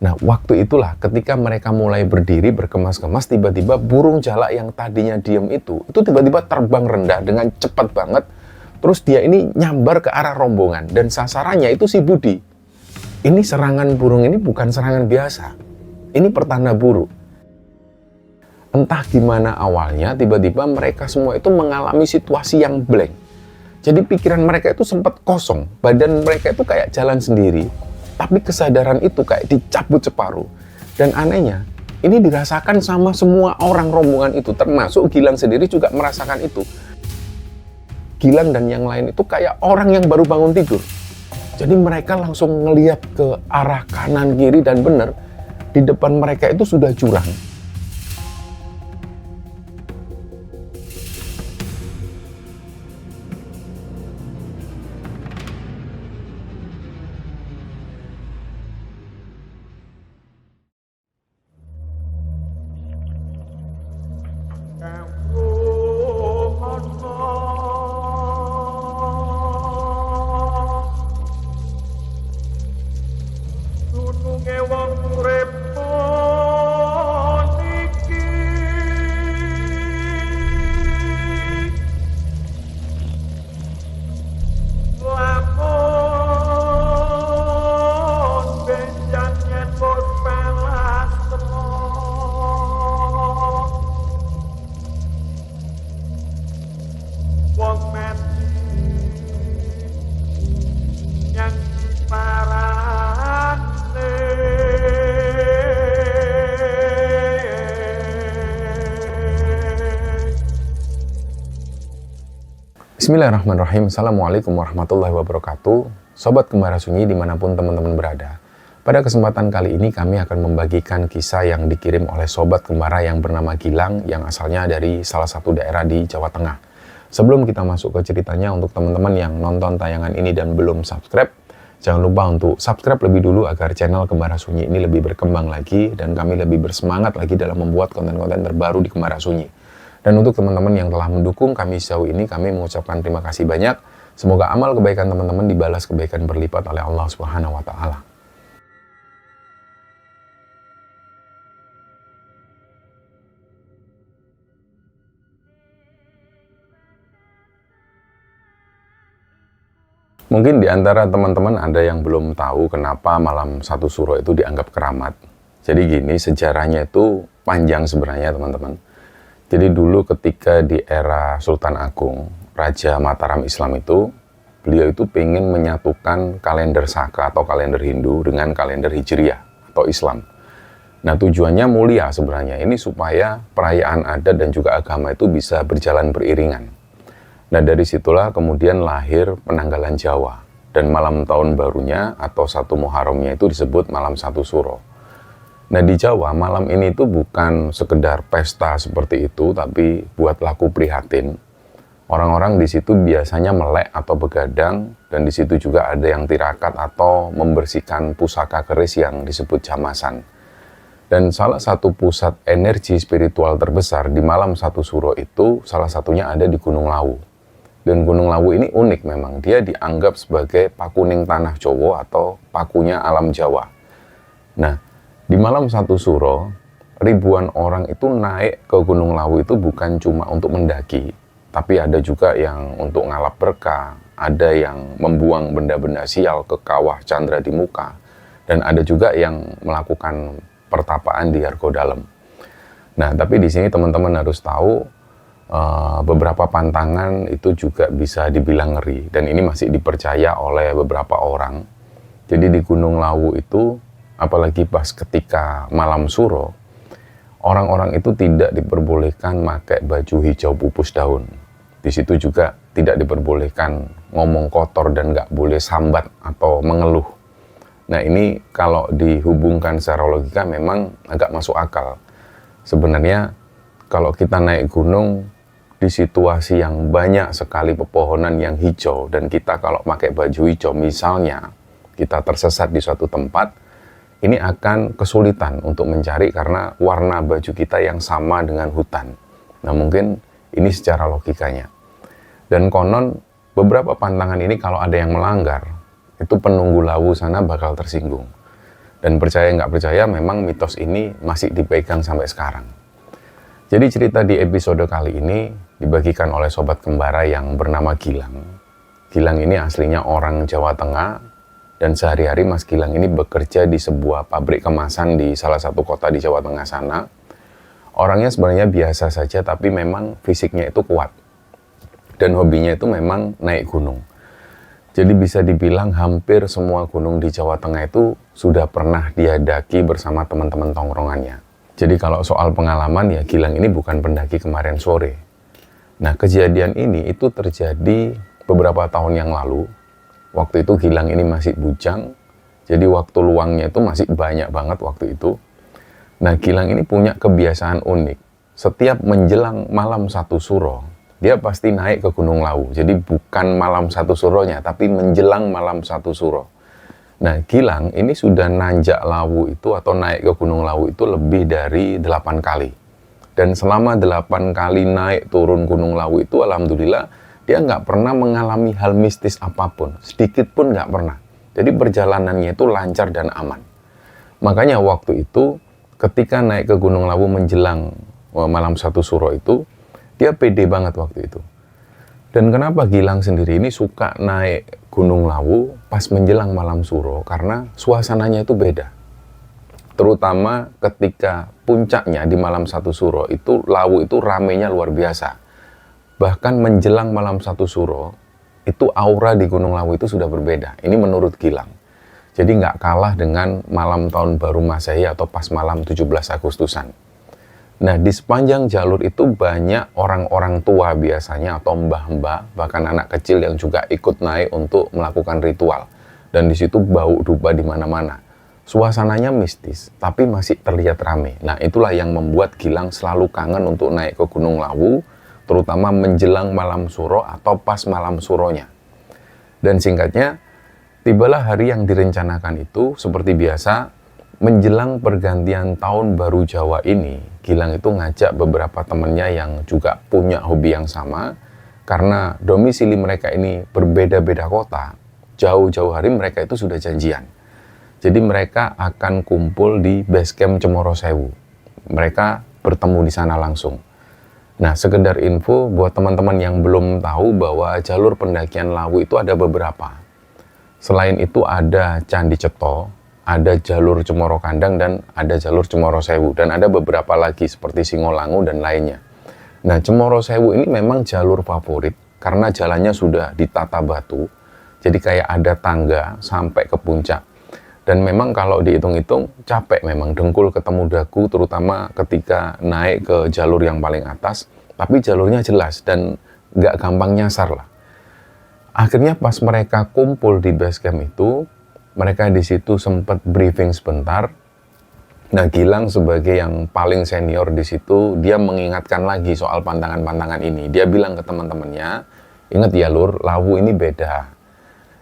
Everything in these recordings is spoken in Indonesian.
Nah, waktu itulah ketika mereka mulai berdiri berkemas-kemas, tiba-tiba burung jalak yang tadinya diem itu tiba-tiba terbang rendah dengan cepat banget. Terus dia ini nyambar ke arah rombongan dan sasarannya itu si Budi. Ini serangan burung ini bukan serangan biasa. Ini pertanda buruk. Entah gimana awalnya, tiba-tiba mereka semua itu mengalami situasi yang blank. Jadi pikiran mereka itu sempat kosong, badan mereka itu kayak jalan sendiri. Tapi kesadaran itu kayak dicabut separuh. Dan anehnya, ini dirasakan sama semua orang rombongan itu, termasuk Gilang sendiri juga merasakan itu. Gilang dan yang lain itu kayak orang yang baru bangun tidur. Jadi mereka langsung ngelihat ke arah kanan, kiri, dan benar, di depan mereka itu sudah jurang. Bismillahirrahmanirrahim. Assalamualaikum warahmatullahi wabarakatuh. Sobat Kembara Sunyi dimanapun teman-teman berada. Pada kesempatan kali ini kami akan membagikan kisah yang dikirim oleh Sobat Kembara yang bernama Gilang yang asalnya dari salah satu daerah di Jawa Tengah. Sebelum kita masuk ke ceritanya, untuk teman-teman yang nonton tayangan ini dan belum subscribe, jangan lupa untuk subscribe lebih dulu agar channel Kembara Sunyi ini lebih berkembang lagi dan kami lebih bersemangat lagi dalam membuat konten-konten terbaru di Kembara Sunyi. Dan untuk teman-teman yang telah mendukung kami sejauh ini, kami mengucapkan terima kasih banyak. Semoga amal kebaikan teman-teman dibalas kebaikan berlipat oleh Allah Subhanahu wa Ta'ala. Mungkin di antara teman-teman ada yang belum tahu kenapa malam satu suro itu dianggap keramat. Jadi gini, sejarahnya itu panjang sebenarnya teman-teman. Jadi dulu ketika di era Sultan Agung, Raja Mataram Islam itu, beliau itu pengen menyatukan kalender Saka atau kalender Hindu dengan kalender Hijriah atau Islam. Nah tujuannya mulia sebenarnya, ini supaya perayaan adat dan juga agama itu bisa berjalan beriringan. Nah dari situlah kemudian lahir penanggalan Jawa, dan malam tahun barunya atau 1 Muharramnya itu disebut malam satu suro. Nah di Jawa malam ini tuh bukan sekedar pesta seperti itu, tapi buat laku prihatin. Orang-orang di situ biasanya melek atau begadang, dan di situ juga ada yang tirakat atau membersihkan pusaka keris yang disebut jamasan. Dan salah satu pusat energi spiritual terbesar di malam satu suro itu salah satunya ada di Gunung Lawu. Dan Gunung Lawu ini unik memang, dia dianggap sebagai pakuning tanah Jawa atau pakunya alam Jawa. Nah di malam satu suro, ribuan orang itu naik ke Gunung Lawu itu bukan cuma untuk mendaki, tapi ada juga yang untuk ngalap berkah, ada yang membuang benda-benda sial ke kawah Candra di Muka, dan ada juga yang melakukan pertapaan di Argo Dalem. Nah, tapi di sini teman-teman harus tahu beberapa pantangan itu juga bisa dibilang ngeri, dan ini masih dipercaya oleh beberapa orang. Jadi di Gunung Lawu itu, apalagi pas ketika malam suro, orang-orang itu tidak diperbolehkan pakai baju hijau pupus daun. Di situ juga tidak diperbolehkan ngomong kotor dan nggak boleh sambat atau mengeluh. Nah ini kalau dihubungkan secara logika memang agak masuk akal. Sebenarnya kalau kita naik gunung di situasi yang banyak sekali pepohonan yang hijau, dan kita kalau pakai baju hijau misalnya kita tersesat di suatu tempat, ini akan kesulitan untuk mencari karena warna baju kita yang sama dengan hutan. Nah mungkin ini secara logikanya. Dan konon beberapa pantangan ini kalau ada yang melanggar, itu penunggu Lawu sana bakal tersinggung. Dan percaya nggak percaya, memang mitos ini masih dipegang sampai sekarang. Jadi cerita di episode kali ini dibagikan oleh sobat kembara yang bernama Gilang. Gilang ini aslinya orang Jawa Tengah, dan sehari-hari Mas Gilang ini bekerja di sebuah pabrik kemasan di salah satu kota di Jawa Tengah sana. Orangnya sebenarnya biasa saja, tapi memang fisiknya itu kuat. Dan hobinya itu memang naik gunung. Jadi bisa dibilang hampir semua gunung di Jawa Tengah itu sudah pernah dia daki bersama teman-teman tongkrongannya. Jadi kalau soal pengalaman ya, Gilang ini bukan pendaki kemarin sore. Nah, kejadian ini itu terjadi beberapa tahun yang lalu. Waktu itu Gilang ini masih bujang, jadi waktu luangnya itu masih banyak banget waktu itu. Nah, Gilang ini punya kebiasaan unik. Setiap menjelang malam 1 suro, dia pasti naik ke Gunung Lawu. Jadi bukan malam 1 suronya, tapi menjelang malam 1 suro. Nah, Gilang ini sudah nanjak Lawu itu atau naik ke Gunung Lawu itu lebih dari 8 kali. Dan selama 8 kali naik turun Gunung Lawu itu, alhamdulillah, dia nggak pernah mengalami hal mistis apapun. Sedikit pun nggak pernah. Jadi perjalanannya itu lancar dan aman. Makanya waktu itu, ketika naik ke Gunung Lawu menjelang malam 1 suro itu, dia pede banget waktu itu. Dan kenapa Gilang sendiri ini suka naik Gunung Lawu pas menjelang malam suro? Karena suasananya itu beda. Terutama ketika puncaknya di malam 1 suro itu, Lawu itu ramenya luar biasa. Bahkan menjelang malam 1 suro, itu aura di Gunung Lawu itu sudah berbeda. Ini menurut Gilang. Jadi nggak kalah dengan malam tahun baru Masehi atau pas malam 17 Agustusan. Nah, di sepanjang jalur itu banyak orang-orang tua biasanya atau mbah-mbah, bahkan anak kecil yang juga ikut naik untuk melakukan ritual. Dan di situ bau dupa di mana-mana. Suasananya mistis, tapi masih terlihat rame. Nah, itulah yang membuat Gilang selalu kangen untuk naik ke Gunung Lawu, terutama menjelang malam suro atau pas malam suronya. Dan singkatnya, tibalah hari yang direncanakan itu seperti biasa. Menjelang pergantian tahun baru Jawa ini, Gilang itu ngajak beberapa temannya yang juga punya hobi yang sama, karena domisili mereka ini berbeda-beda kota. Jauh-jauh hari mereka itu sudah janjian. Jadi mereka akan kumpul di base camp Cemoro Sewu. Mereka bertemu di sana langsung. Nah, sekedar info buat teman-teman yang belum tahu bahwa jalur pendakian Lawu itu ada beberapa. Selain itu ada Candi Ceto, ada jalur Cemoro Kandang, dan ada jalur Cemoro Sewu. Dan ada beberapa lagi seperti Singolangu dan lainnya. Nah, Cemoro Sewu ini memang jalur favorit karena jalannya sudah ditata batu. Jadi kayak ada tangga sampai ke puncak. Dan memang kalau dihitung-hitung capek memang, dengkul ketemu dagu, terutama ketika naik ke jalur yang paling atas. Tapi jalurnya jelas dan nggak gampang nyasar lah. Akhirnya pas mereka kumpul di base camp itu, mereka di situ sempat briefing sebentar. Nah, Gilang sebagai yang paling senior di situ, dia mengingatkan lagi soal pantangan-pantangan ini. Dia bilang ke teman-temannya, ingat ya Lur, Lawu ini beda.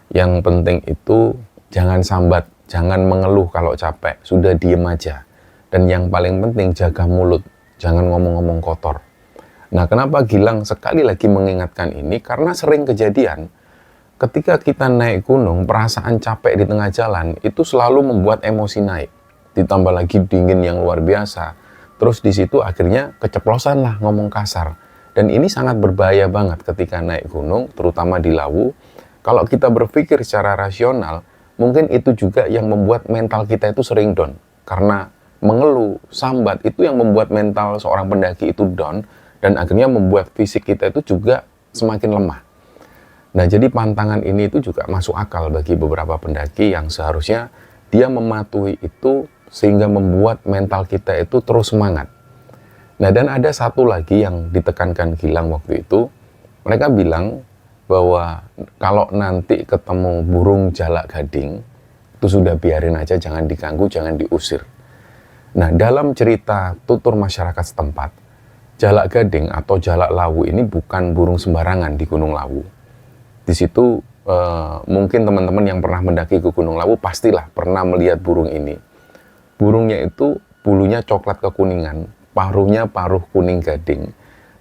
Yang penting itu jangan sambat, jangan mengeluh kalau capek, sudah diem aja. Dan yang paling penting jaga mulut, jangan ngomong-ngomong kotor. Nah, kenapa Gilang sekali lagi mengingatkan ini? Karena sering kejadian, ketika kita naik gunung, perasaan capek di tengah jalan itu selalu membuat emosi naik. Ditambah lagi dingin yang luar biasa. Terus di situ akhirnya keceplosan lah ngomong kasar. Dan ini sangat berbahaya banget ketika naik gunung, terutama di Lawu. Kalau kita berpikir secara rasional, mungkin itu juga yang membuat mental kita itu sering down. Karena mengeluh, sambat, itu yang membuat mental seorang pendaki itu down. Dan akhirnya membuat fisik kita itu juga semakin lemah. Nah, jadi pantangan ini itu juga masuk akal bagi beberapa pendaki yang seharusnya dia mematuhi itu sehingga membuat mental kita itu terus semangat. Nah, dan ada satu lagi yang ditekankan Gilang waktu itu. Mereka bilang bahwa kalau nanti ketemu burung jalak gading, itu sudah biarin aja, jangan diganggu, jangan diusir. Nah, dalam cerita tutur masyarakat setempat, jalak gading atau jalak Lawu ini bukan burung sembarangan di Gunung Lawu. Di situ mungkin teman-teman yang pernah mendaki ke Gunung Lawu pastilah pernah melihat burung ini. Burungnya itu bulunya coklat kekuningan, paruhnya paruh kuning gading.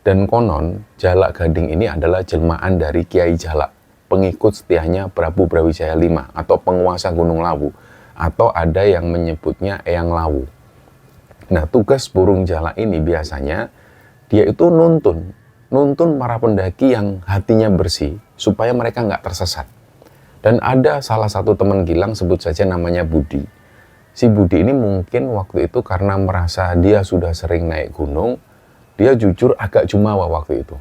Dan konon jalak gading ini adalah jelmaan dari Kiai Jalak, pengikut setianya Prabu Brawijaya V atau penguasa Gunung Lawu. atau ada yang menyebutnya eyang lawu. Nah, tugas burung jalak ini biasanya dia itu nuntun para pendaki yang hatinya bersih supaya mereka nggak tersesat. Dan ada salah satu teman Gilang, sebut saja namanya Budi. Si Budi ini mungkin waktu itu karena merasa dia sudah sering naik gunung, dia jujur agak jumawa waktu itu.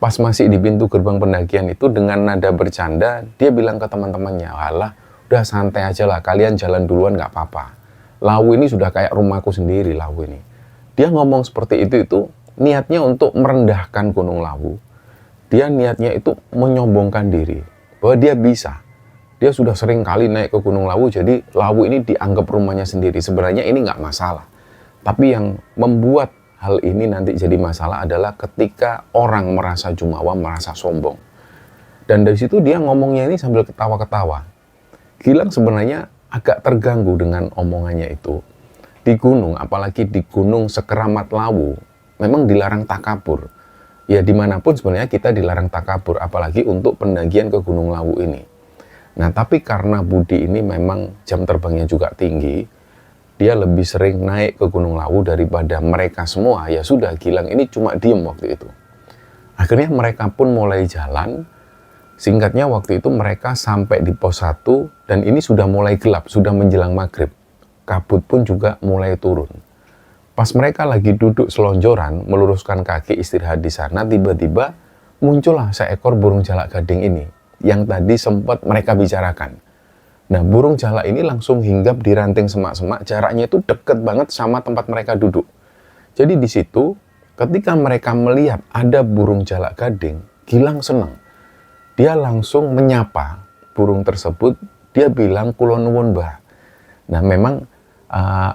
Pas masih di pintu gerbang pendakian itu, dengan nada bercanda, dia bilang ke teman-temannya, "Alah, udah santai aja lah, kalian jalan duluan nggak apa-apa. Lawu ini sudah kayak rumahku sendiri, Lawu ini." Dia ngomong seperti itu niatnya untuk merendahkan Gunung Lawu. Dia niatnya itu menyombongkan diri, bahwa dia bisa. Dia sudah sering kali naik ke Gunung Lawu, jadi Lawu ini dianggap rumahnya sendiri. Sebenarnya ini nggak masalah. Tapi yang membuat hal ini nanti jadi masalah adalah ketika orang merasa jumawa, merasa sombong. Dan dari situ dia ngomongnya ini sambil ketawa-ketawa. Gilang sebenarnya agak terganggu dengan omongannya itu. Di gunung, apalagi di gunung sekeramat Lawu, memang dilarang takabur. Ya dimanapun sebenarnya kita dilarang takabur, apalagi untuk pendakian ke Gunung Lawu ini. Nah, tapi karena Budi ini memang jam terbangnya juga tinggi, dia lebih sering naik ke Gunung Lawu daripada mereka semua. Ya sudah, Gilang ini cuma diem waktu itu. Akhirnya mereka pun mulai jalan. Singkatnya waktu itu mereka sampai di pos 1 dan ini sudah mulai gelap, sudah menjelang maghrib. Kabut pun juga mulai turun. Pas mereka lagi duduk selonjoran, meluruskan kaki istirahat di sana, tiba-tiba muncullah seekor burung jalak gading ini yang tadi sempat mereka bicarakan. Nah, burung jalak ini langsung hinggap di ranting semak-semak, jaraknya itu deket banget sama tempat mereka duduk. Jadi di situ, ketika mereka melihat ada burung jalak gading, Gilang senang. Dia langsung menyapa burung tersebut, dia bilang, "Kulon nuwun, Mbah." Nah, memang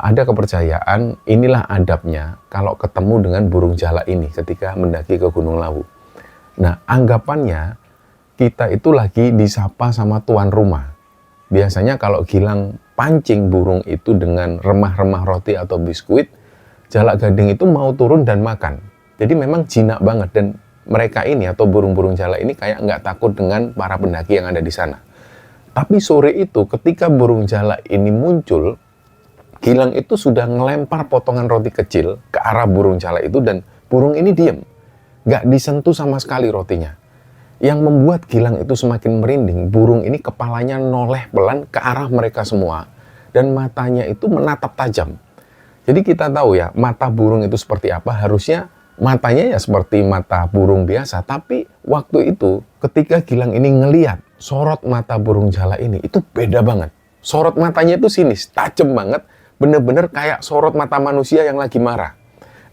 ada kepercayaan, inilah adabnya kalau ketemu dengan burung jalak ini ketika mendaki ke Gunung Lawu. Nah, anggapannya kita itu lagi disapa sama tuan rumah. Biasanya kalau Gilang pancing burung itu dengan remah-remah roti atau biskuit, jalak gading itu mau turun dan makan. Jadi memang jinak banget, dan mereka ini atau burung-burung jalak ini kayak nggak takut dengan para pendaki yang ada di sana. Tapi sore itu ketika burung jalak ini muncul, Gilang itu sudah ngelempar potongan roti kecil ke arah burung jalak itu dan burung ini diem. Nggak disentuh sama sekali rotinya. Yang membuat Gilang itu semakin merinding, burung ini kepalanya noleh pelan ke arah mereka semua dan matanya itu menatap tajam. Jadi kita tahu ya, mata burung itu seperti apa, harusnya matanya ya seperti mata burung biasa. Tapi waktu itu ketika Gilang ini ngeliat sorot mata burung jalak ini, itu beda banget. Sorot matanya itu sinis, tajam banget, bener-bener kayak sorot mata manusia yang lagi marah.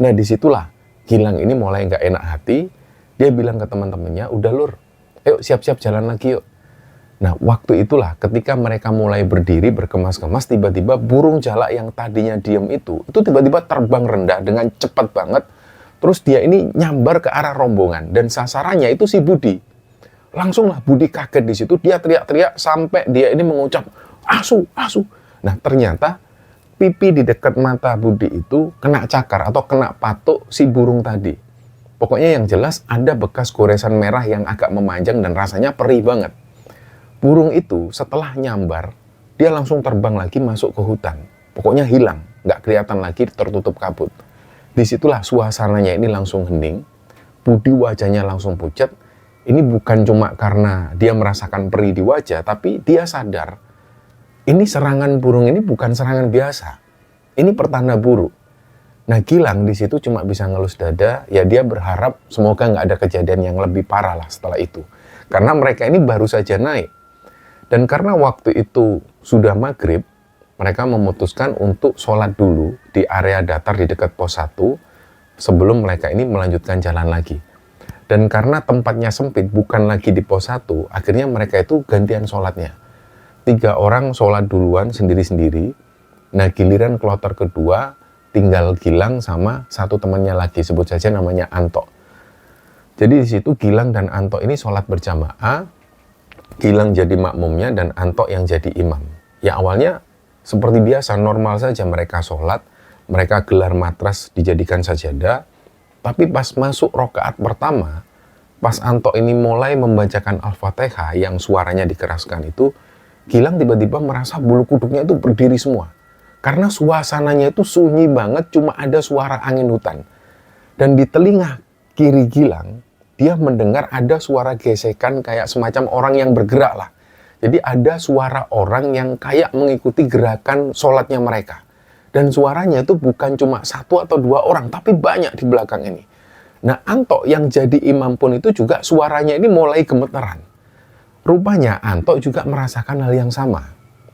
Nah, disitulah Gilang ini mulai nggak enak hati. Dia bilang ke teman-temannya, "Udah Lur, ayo siap-siap jalan lagi yuk." Nah, waktu itulah ketika mereka mulai berdiri berkemas-kemas, tiba-tiba burung jalak yang tadinya diem itu tiba-tiba terbang rendah dengan cepat banget. Terus dia ini nyambar ke arah rombongan dan sasarannya itu si Budi. Langsunglah Budi kaget di situ, dia teriak-teriak sampai dia ini mengucap, "Asu, asu." Nah, ternyata pipi di dekat mata Budi itu kena cakar atau kena patuk si burung tadi. Pokoknya yang jelas ada bekas goresan merah yang agak memanjang dan rasanya perih banget. Burung itu setelah nyambar, dia langsung terbang lagi masuk ke hutan. Pokoknya hilang, nggak kelihatan lagi, tertutup kabut. Disitulah suasananya ini langsung hening. Budi wajahnya langsung pucat. Ini bukan cuma karena dia merasakan perih di wajah, tapi dia sadar ini serangan burung ini bukan serangan biasa. Ini pertanda buruk. Nah, Gilang di situ cuma bisa ngelus dada, ya dia berharap semoga nggak ada kejadian yang lebih parah lah setelah itu. Karena mereka ini baru saja naik. Dan karena waktu itu sudah maghrib, mereka memutuskan untuk sholat dulu di area datar di dekat pos 1 sebelum mereka ini melanjutkan jalan lagi. Dan karena tempatnya sempit, bukan lagi di pos 1, akhirnya mereka itu gantian sholatnya. 3 orang sholat duluan sendiri-sendiri. Nah, giliran kloter kedua tinggal Gilang sama satu temannya lagi, sebut saja namanya Anto. Jadi di situ Gilang dan Anto ini sholat berjamaah. Gilang jadi makmumnya dan Anto yang jadi imam. Ya awalnya seperti biasa, normal saja mereka sholat, mereka gelar matras dijadikan sajadah. Tapi pas masuk rakaat pertama, pas Anto ini mulai membacakan Al-Fatihah yang suaranya dikeraskan itu, Gilang tiba-tiba merasa bulu kuduknya itu berdiri semua. Karena suasananya itu sunyi banget, cuma ada suara angin hutan. Dan di telinga kiri Gilang, dia mendengar ada suara gesekan kayak semacam orang yang bergerak lah. Jadi ada suara orang yang kayak mengikuti gerakan sholatnya mereka. Dan suaranya itu bukan cuma 1 atau 2 orang, tapi banyak di belakang ini. Nah, Anto yang jadi imam pun itu juga suaranya ini mulai gemeteran. Rupanya Anto juga merasakan hal yang sama.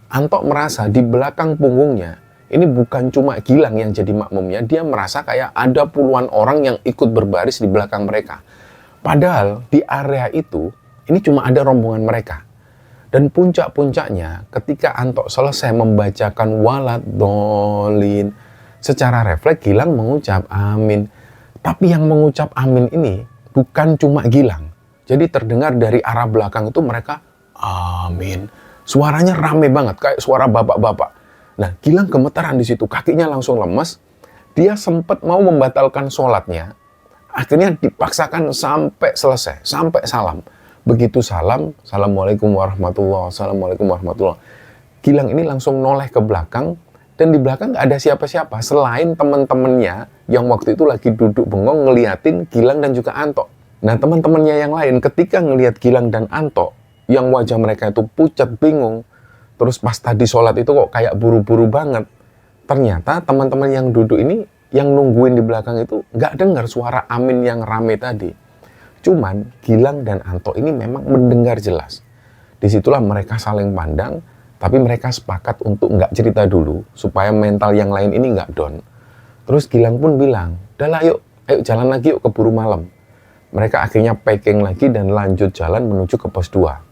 Anto merasa di belakang punggungnya, ini bukan cuma Gilang yang jadi makmumnya, dia merasa kayak ada puluhan orang yang ikut berbaris di belakang mereka. Padahal di area itu, ini cuma ada rombongan mereka. Dan puncak-puncaknya ketika Anto selesai membacakan walad dolin, secara refleks Gilang mengucap amin. Tapi yang mengucap amin ini bukan cuma Gilang. Jadi terdengar dari arah belakang itu mereka amin. Suaranya rame banget kayak suara bapak-bapak. Nah, Gilang gemetaran di situ, kakinya langsung lemes. Dia sempat mau membatalkan sholatnya. Akhirnya dipaksakan sampai selesai, sampai salam. Begitu salam, assalamualaikum warahmatullahi, assalamualaikum warahmatullahi. Gilang ini langsung noleh ke belakang, dan di belakang nggak ada siapa-siapa selain teman-temannya yang waktu itu lagi duduk bengong ngeliatin Gilang dan juga Anto. Nah, teman-temannya yang lain ketika ngelihat Gilang dan Anto, yang wajah mereka itu pucat, bingung, terus pas tadi sholat itu kok kayak buru-buru banget. Ternyata teman-teman yang duduk ini, yang nungguin di belakang itu nggak dengar suara amin yang rame tadi. Cuman Gilang dan Anto ini memang mendengar jelas. Disitulah mereka saling pandang, tapi mereka sepakat untuk nggak cerita dulu, supaya mental yang lain ini nggak down. Terus Gilang pun bilang, "Udah lah yuk, ayo jalan lagi yuk keburu malam." Mereka akhirnya packing lagi dan lanjut jalan menuju ke pos 2.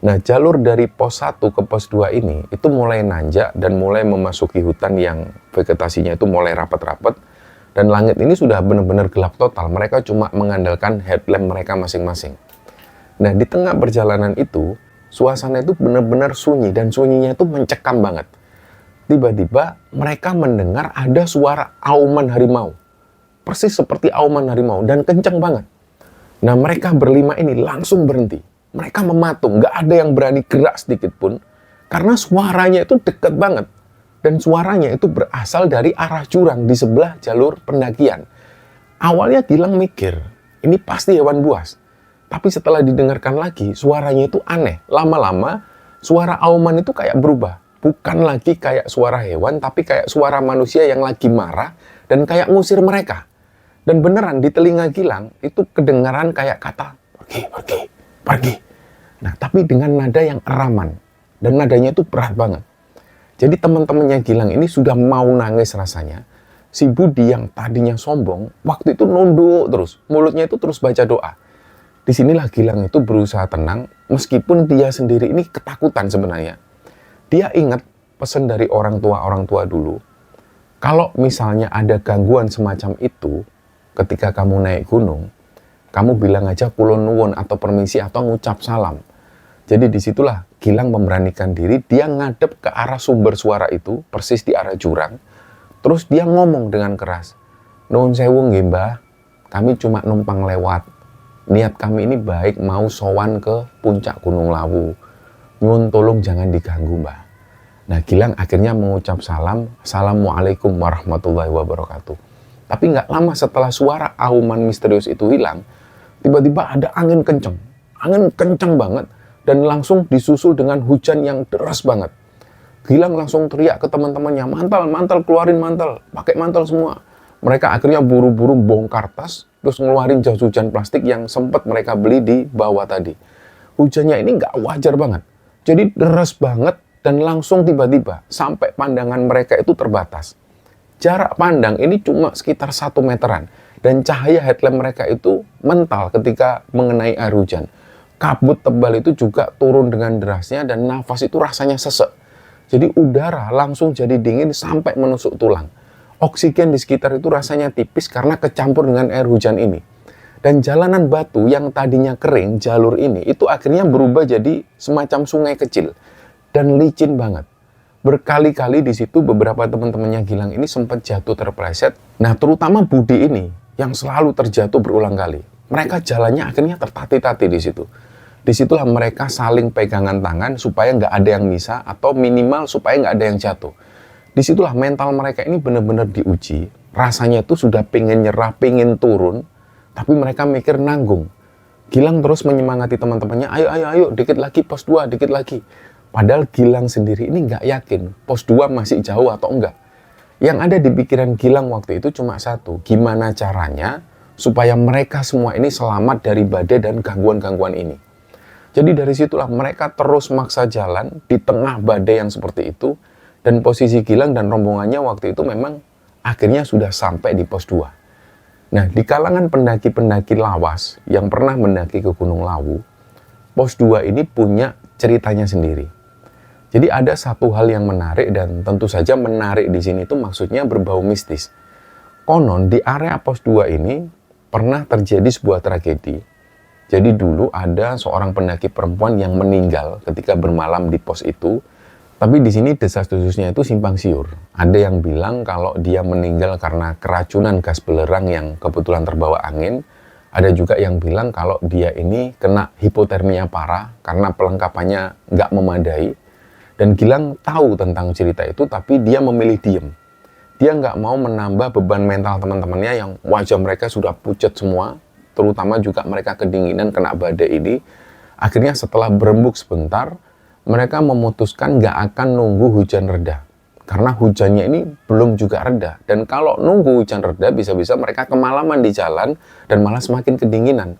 Nah, jalur dari pos 1 ke pos 2 ini, itu mulai nanjak dan mulai memasuki hutan yang vegetasinya itu mulai rapat-rapat. Dan langit ini sudah benar-benar gelap total. Mereka cuma mengandalkan headlamp mereka masing-masing. Nah, di tengah perjalanan itu, suasana itu benar-benar sunyi. Dan sunyinya itu mencekam banget. Tiba-tiba mereka mendengar ada suara auman harimau. Persis seperti auman harimau. Dan kenceng banget. Nah, mereka berlima ini langsung berhenti. Mereka mematung. Nggak ada yang berani gerak sedikit pun. Karena suaranya itu dekat banget. Dan suaranya itu berasal dari arah jurang di sebelah jalur pendakian. Awalnya Gilang mikir, ini pasti hewan buas. Tapi setelah didengarkan lagi, suaranya itu aneh. Lama-lama, suara auman itu kayak berubah. Bukan lagi kayak suara hewan, tapi kayak suara manusia yang lagi marah dan kayak ngusir mereka. Dan beneran di telinga Gilang, itu kedengaran kayak kata, pergi, pergi, pergi. Nah, tapi dengan nada yang eraman. Dan nadanya itu berat banget. Jadi teman-temannya Gilang ini sudah mau nangis rasanya. Si Budi yang tadinya sombong, waktu itu nunduk terus. Mulutnya itu terus baca doa. Disinilah Gilang itu berusaha tenang, meskipun dia sendiri ini ketakutan sebenarnya. Dia ingat pesan dari orang tua dulu. Kalau misalnya ada gangguan semacam itu, ketika kamu naik gunung, kamu bilang aja kulon nuwun atau permisi atau ngucap salam. Jadi disitulah Gilang memberanikan diri, dia ngadep ke arah sumber suara itu, persis di arah jurang. Terus dia ngomong dengan keras, "Nuwun sewu nggih Mbah, kami cuma numpang lewat. Niat kami ini baik mau sowan ke puncak Gunung Lawu. Nyuwun tolong jangan diganggu Mbah." Nah, Gilang akhirnya mengucap salam, "Assalamualaikum warahmatullahi wabarakatuh." Tapi nggak lama setelah suara auman misterius itu hilang, tiba-tiba ada angin kenceng banget. Dan langsung disusul dengan hujan yang deras banget. Gilang langsung teriak ke teman-temannya, mantel, keluarin mantel, pakai mantel semua. Mereka akhirnya buru-buru bongkar tas, terus ngeluarin jas hujan plastik yang sempat mereka beli di bawah tadi. Hujannya ini nggak wajar banget. Jadi deras banget dan langsung tiba-tiba sampai pandangan mereka itu terbatas. Jarak pandang ini cuma sekitar 1 meteran. Dan cahaya headlamp mereka itu mental ketika mengenai air hujan. Kabut tebal itu juga turun dengan derasnya dan nafas itu rasanya sesek. Jadi udara langsung jadi dingin sampai menusuk tulang. Oksigen di sekitar itu rasanya tipis karena kecampur dengan air hujan ini. Dan jalanan batu yang tadinya kering, jalur ini, itu akhirnya berubah jadi semacam sungai kecil. Dan licin banget. Berkali-kali di situ beberapa teman-temannya Gilang ini sempat jatuh terpleset. Nah, terutama Budi ini yang selalu terjatuh berulang kali. Mereka jalannya akhirnya tertati-tati di situ. Disitulah mereka saling pegangan tangan supaya nggak ada yang misah atau minimal supaya nggak ada yang jatuh. Disitulah mental mereka ini benar-benar diuji. Rasanya itu sudah pengen nyerah, pengen turun, tapi mereka mikir nanggung. Gilang terus menyemangati teman-temannya, ayo, dikit lagi pos 2, dikit lagi. Padahal Gilang sendiri ini nggak yakin pos 2 masih jauh atau enggak. Yang ada di pikiran Gilang waktu itu cuma satu, gimana caranya supaya mereka semua ini selamat dari badai dan gangguan-gangguan ini. Jadi dari situlah mereka terus maksa jalan di tengah badai yang seperti itu, dan posisi Gilang dan rombongannya waktu itu memang akhirnya sudah sampai di pos 2. Nah, di kalangan pendaki-pendaki lawas yang pernah mendaki ke Gunung Lawu, pos 2 ini punya ceritanya sendiri. Jadi ada satu hal yang menarik, dan tentu saja menarik di sini itu maksudnya berbau mistis. Konon di area pos 2 ini pernah terjadi sebuah tragedi. Jadi dulu ada seorang pendaki perempuan yang meninggal ketika bermalam di pos itu. Tapi di sini desas-desusnya itu simpang siur. Ada yang bilang kalau dia meninggal karena keracunan gas belerang yang kebetulan terbawa angin. Ada juga yang bilang kalau dia ini kena hipotermia parah karena pelengkapannya nggak memadai. Dan Gilang tahu tentang cerita itu, tapi dia memilih diem. Dia nggak mau menambah beban mental teman-temannya yang wajah mereka sudah pucat semua. Terutama juga mereka kedinginan kena badai ini. Akhirnya setelah berembuk sebentar, mereka memutuskan nggak akan nunggu hujan reda. Karena hujannya ini belum juga reda. Dan kalau nunggu hujan reda, bisa-bisa mereka kemalaman di jalan dan malah semakin kedinginan.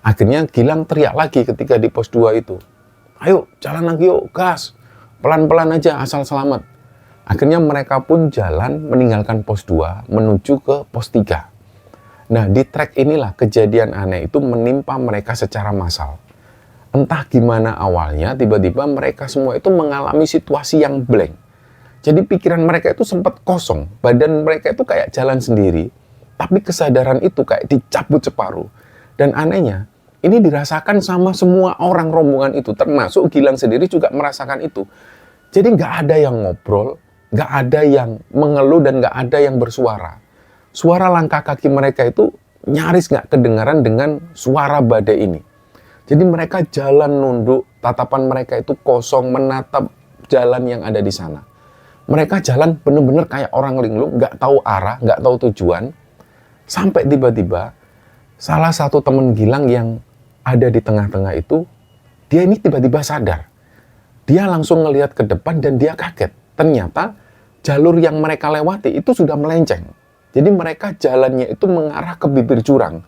Akhirnya Gilang teriak lagi ketika di pos 2 itu. Ayo, jalan lagi yuk, gas. Pelan-pelan aja, asal selamat. Akhirnya mereka pun jalan meninggalkan pos 2 menuju ke pos 3. Nah, di trek inilah kejadian aneh itu menimpa mereka secara massal. Entah gimana awalnya, tiba-tiba mereka semua itu mengalami situasi yang blank. Jadi pikiran mereka itu sempat kosong, badan mereka itu kayak jalan sendiri, tapi kesadaran itu kayak dicabut separuh. Dan anehnya, ini dirasakan sama semua orang rombongan itu, termasuk Gilang sendiri juga merasakan itu. Jadi nggak ada yang ngobrol, nggak ada yang mengeluh, dan nggak ada yang bersuara. Suara langkah kaki mereka itu nyaris nggak kedengaran dengan suara badai ini. Jadi mereka jalan nunduk, tatapan mereka itu kosong menatap jalan yang ada di sana. Mereka jalan benar-benar kayak orang linglung, nggak tahu arah, nggak tahu tujuan. Sampai tiba-tiba, salah satu teman Gilang yang ada di tengah-tengah itu, dia ini tiba-tiba sadar. Dia langsung ngelihat ke depan dan dia kaget. Ternyata jalur yang mereka lewati itu sudah melenceng. Jadi mereka jalannya itu mengarah ke bibir jurang.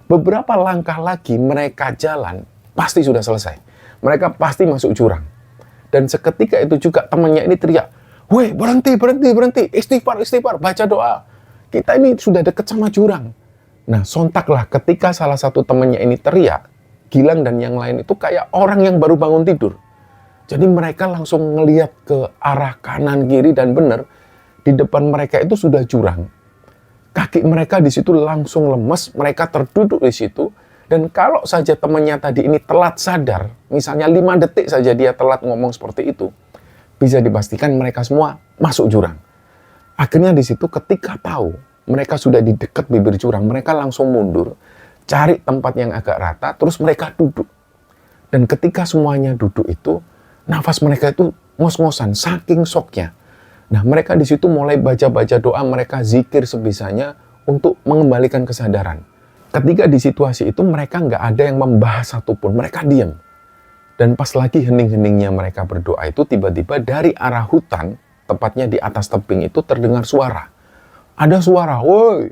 Beberapa langkah lagi mereka jalan, pasti sudah selesai. Mereka pasti masuk jurang. Dan seketika itu juga temannya ini teriak, "Woi, berhenti, istighfar, baca doa. Kita ini sudah dekat sama jurang." Nah, sontaklah ketika salah satu temannya ini teriak, Gilang dan yang lain itu kayak orang yang baru bangun tidur. Jadi mereka langsung ngelihat ke arah kanan, kiri, dan benar, di depan mereka itu sudah jurang. Kaki mereka di situ langsung lemes, mereka terduduk di situ. Dan kalau saja temannya tadi ini telat sadar, misalnya 5 detik saja dia telat ngomong seperti itu, bisa dipastikan mereka semua masuk jurang. Akhirnya di situ ketika tahu mereka sudah di dekat bibir jurang, mereka langsung mundur, cari tempat yang agak rata, terus mereka duduk. Dan ketika semuanya duduk itu, nafas mereka itu ngos-ngosan, saking syoknya. Nah, mereka di situ mulai baca-baca doa, mereka zikir sebisanya untuk mengembalikan kesadaran. Ketika di situasi itu, mereka nggak ada yang membahas satupun, mereka diam. Dan pas lagi hening-heningnya mereka berdoa itu, tiba-tiba dari arah hutan, tepatnya di atas tebing itu terdengar suara. Ada suara, woi!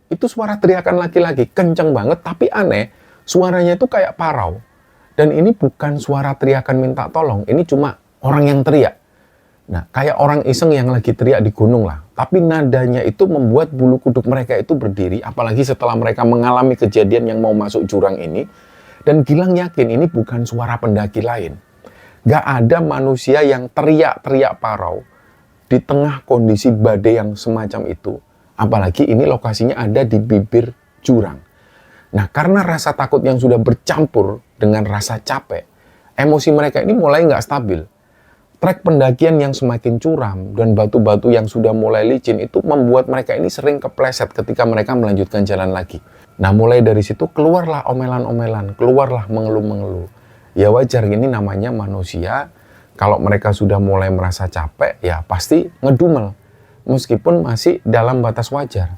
Itu suara teriakan laki-laki, kenceng banget, tapi aneh, suaranya itu kayak parau. Dan ini bukan suara teriakan minta tolong, ini cuma orang yang teriak. Nah, kayak orang iseng yang lagi teriak di gunung lah. Tapi nadanya itu membuat bulu kuduk mereka itu berdiri, apalagi setelah mereka mengalami kejadian yang mau masuk jurang ini. Dan Gilang yakin ini bukan suara pendaki lain. Gak ada manusia yang teriak-teriak parau di tengah kondisi badai yang semacam itu. Apalagi ini lokasinya ada di bibir jurang. Nah, karena rasa takut yang sudah bercampur dengan rasa capek, emosi mereka ini mulai nggak stabil. Trek pendakian yang semakin curam dan batu-batu yang sudah mulai licin itu membuat mereka ini sering kepleset ketika mereka melanjutkan jalan lagi. Nah, mulai dari situ keluarlah omelan-omelan, keluarlah mengeluh-mengeluh. Ya wajar, ini namanya manusia. Kalau mereka sudah mulai merasa capek, ya pasti ngedumel. Meskipun masih dalam batas wajar.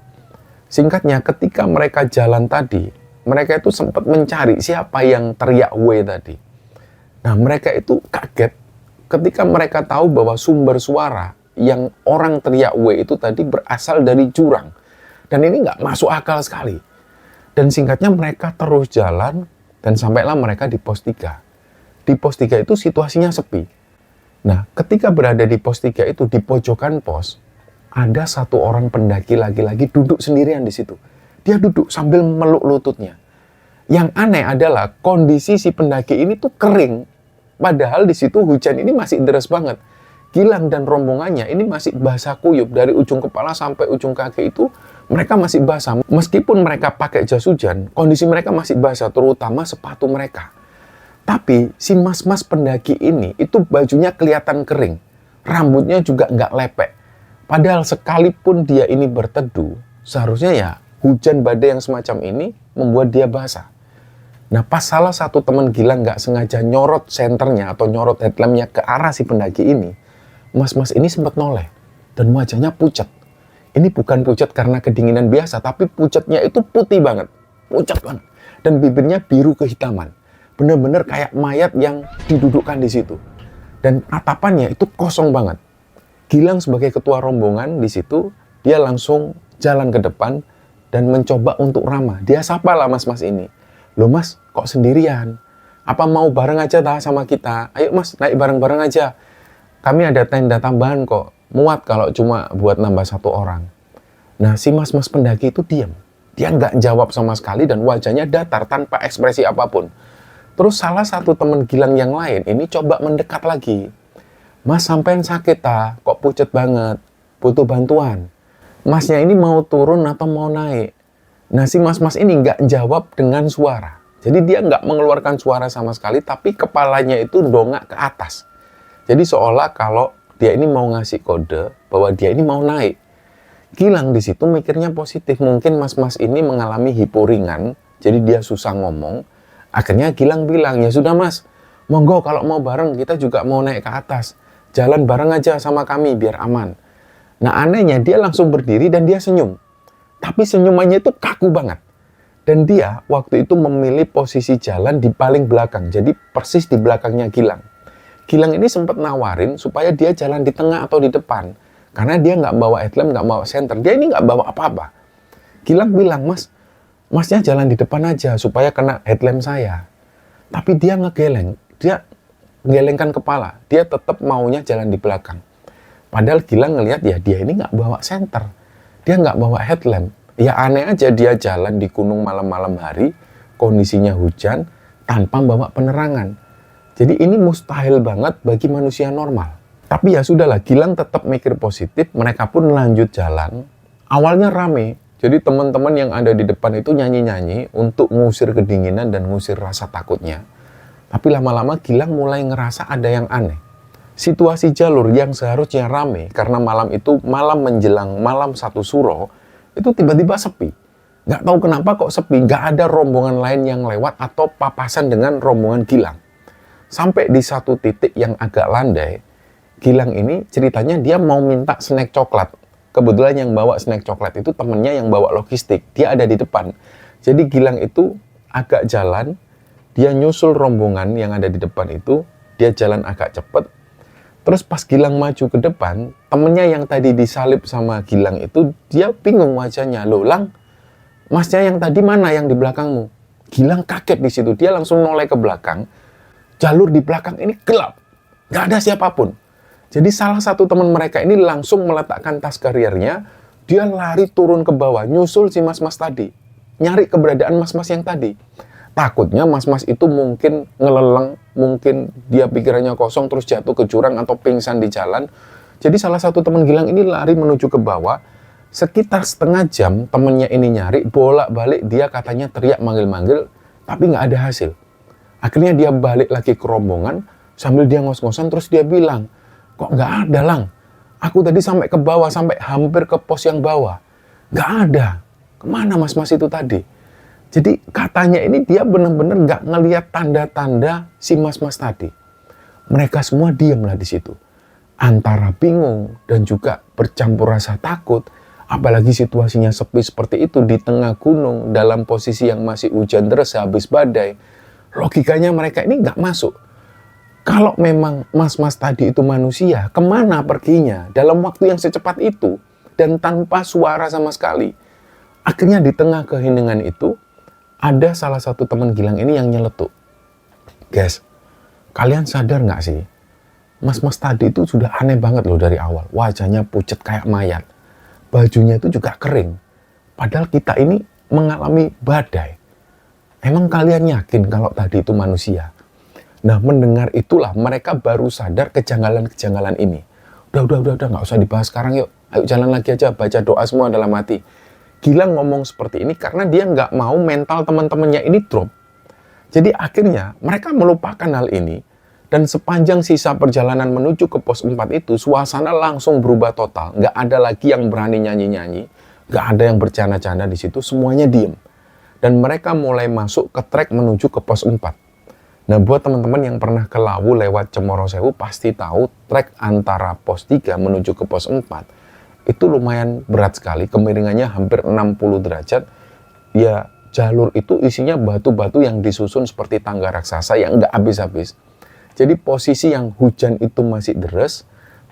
Singkatnya, ketika mereka jalan tadi, mereka itu sempat mencari siapa yang teriak W tadi. Nah, mereka itu kaget ketika mereka tahu bahwa sumber suara yang orang teriak W itu tadi berasal dari jurang. Dan ini nggak masuk akal sekali. Dan singkatnya mereka terus jalan dan sampailah mereka di pos 3. Di pos 3 itu situasinya sepi. Nah, ketika berada di pos 3 itu, di pojokan pos, ada satu orang pendaki laki-laki duduk sendirian di situ. Dia duduk sambil meluk lututnya. Yang aneh adalah kondisi si pendaki ini tuh kering. Padahal di situ hujan ini masih deras banget. Gilang dan rombongannya ini masih basah kuyup. Dari ujung kepala sampai ujung kaki itu mereka masih basah. Meskipun mereka pakai jas hujan, kondisi mereka masih basah, terutama sepatu mereka. Tapi si mas-mas pendaki ini itu bajunya kelihatan kering. Rambutnya juga nggak lepek. Padahal sekalipun dia ini berteduh, seharusnya ya hujan badai yang semacam ini membuat dia basah. Nah, pas salah satu teman Gilang nggak sengaja nyorot senternya atau nyorot headlampnya ke arah si pendaki ini, mas-mas ini sempat noleh dan wajahnya pucat. Ini bukan pucat karena kedinginan biasa, tapi pucatnya itu putih banget, pucat banget, dan bibirnya biru kehitaman. Bener-bener kayak mayat yang didudukkan di situ. Dan tatapannya itu kosong banget. Gilang sebagai ketua rombongan di situ, dia langsung jalan ke depan dan mencoba untuk ramah. Dia sapa lah mas-mas ini. Loh mas, kok sendirian? Apa mau bareng aja dah sama kita? Ayo mas, naik bareng-bareng aja. Kami ada tenda tambahan kok. Muat kalau cuma buat nambah satu orang. Nah, si mas-mas pendaki itu diam. Dia nggak jawab sama sekali dan wajahnya datar tanpa ekspresi apapun. Terus salah satu teman Gilang yang lain ini coba mendekat lagi. Mas, sampean sakit kok pucet banget, butuh bantuan. Masnya ini mau turun atau mau naik? Nah, si mas-mas ini nggak jawab dengan suara. Jadi dia nggak mengeluarkan suara sama sekali, tapi kepalanya itu dongak ke atas. Jadi seolah kalau dia ini mau ngasih kode bahwa dia ini mau naik. Gilang di situ mikirnya positif. Mungkin mas-mas ini mengalami hiporingan, jadi dia susah ngomong. Akhirnya Gilang bilang, ya sudah mas, monggo kalau mau bareng kita juga mau naik ke atas. Jalan bareng aja sama kami biar aman. Nah anehnya dia langsung berdiri dan dia senyum. Tapi senyumannya itu kaku banget. Dan dia waktu itu memilih posisi jalan di paling belakang. Jadi persis di belakangnya Gilang. Gilang ini sempat nawarin supaya dia jalan di tengah atau di depan. Karena dia nggak bawa headlamp, nggak bawa senter. Dia ini nggak bawa apa-apa. Gilang bilang, masnya jalan di depan aja supaya kena headlamp saya. Tapi dia ngegeleng. Dia ngelengkan kepala. Dia tetap maunya jalan di belakang. Padahal Gilang ngelihat ya dia ini nggak bawa senter. Dia nggak bawa headlamp. Ya aneh aja dia jalan di gunung malam-malam hari. Kondisinya hujan tanpa bawa penerangan. Jadi ini mustahil banget bagi manusia normal. Tapi ya sudahlah, Gilang tetap mikir positif. Mereka pun lanjut jalan. Awalnya rame. Jadi teman-teman yang ada di depan itu nyanyi-nyanyi untuk ngusir kedinginan dan ngusir rasa takutnya. Tapi lama-lama Gilang mulai ngerasa ada yang aneh. Situasi jalur yang seharusnya rame karena malam itu malam menjelang malam 1 Suro itu tiba-tiba sepi. Nggak tahu kenapa kok sepi, nggak ada rombongan lain yang lewat atau papasan dengan rombongan Gilang. Sampai di satu titik yang agak landai, Gilang ini ceritanya dia mau minta snack coklat. Kebetulan yang bawa snack coklat itu temennya yang bawa logistik. Dia ada di depan. Jadi Gilang itu agak jalan. Dia nyusul rombongan yang ada di depan itu. Dia jalan agak cepet. Terus pas Gilang maju ke depan, temennya yang tadi disalip sama Gilang itu, dia bingung wajahnya. Loh Lang, masnya yang tadi mana yang di belakangmu? Gilang kaget di situ. Dia langsung noleh ke belakang. Jalur di belakang ini gelap. Nggak ada siapapun. Jadi salah satu teman mereka ini langsung meletakkan tas karirnya, dia lari turun ke bawah, nyusul si mas-mas tadi. Nyari keberadaan mas-mas yang tadi. Takutnya mas-mas itu mungkin ngeleleng, mungkin dia pikirannya kosong terus jatuh ke jurang atau pingsan di jalan. Jadi salah satu teman Gilang ini lari menuju ke bawah. Sekitar setengah jam temennya ini nyari, bolak-balik dia katanya teriak manggil-manggil, tapi nggak ada hasil. Akhirnya dia balik lagi ke rombongan, sambil dia ngos-ngosan terus dia bilang, kok nggak ada Lang? Aku tadi sampai ke bawah, sampai hampir ke pos yang bawah. Nggak ada. Kemana mas-mas itu tadi? Jadi katanya ini dia benar-benar nggak ngelihat tanda-tanda si mas-mas tadi. Mereka semua diam lah di situ. Antara bingung dan juga bercampur rasa takut. Apalagi situasinya sepi seperti itu di tengah gunung dalam posisi yang masih hujan deras habis badai. Logikanya mereka ini nggak masuk. Kalau memang mas-mas tadi itu manusia, kemana perginya dalam waktu yang secepat itu dan tanpa suara sama sekali? Akhirnya di tengah keheningan itu, ada salah satu teman Gilang ini yang nyeletuk. Guys, kalian sadar nggak sih? Mas-mas tadi itu sudah aneh banget loh dari awal. Wajahnya pucat kayak mayat. Bajunya itu juga kering. Padahal kita ini mengalami badai. Emang kalian yakin kalau tadi itu manusia? Nah, mendengar itulah mereka baru sadar kejanggalan-kejanggalan ini. Udah, nggak usah dibahas sekarang yuk. Ayo jalan lagi aja, baca doa semua dalam hati. Gilang ngomong seperti ini karena dia nggak mau mental teman-temannya ini drop. Jadi akhirnya mereka melupakan hal ini. Dan sepanjang sisa perjalanan menuju ke pos 4 itu, suasana langsung berubah total. Nggak ada lagi yang berani nyanyi-nyanyi. Nggak ada yang bercanda-canda di situ, semuanya diem. Dan mereka mulai masuk ke trek menuju ke pos 4. Nah, buat teman-teman yang pernah ke Lawu lewat Cemoro Sewu, pasti tahu trek antara pos 3 menuju ke pos 4 itu lumayan berat sekali, kemiringannya hampir 60 derajat. Ya, jalur itu isinya batu-batu yang disusun seperti tangga raksasa yang nggak habis-habis. Jadi posisi yang hujan itu masih deras,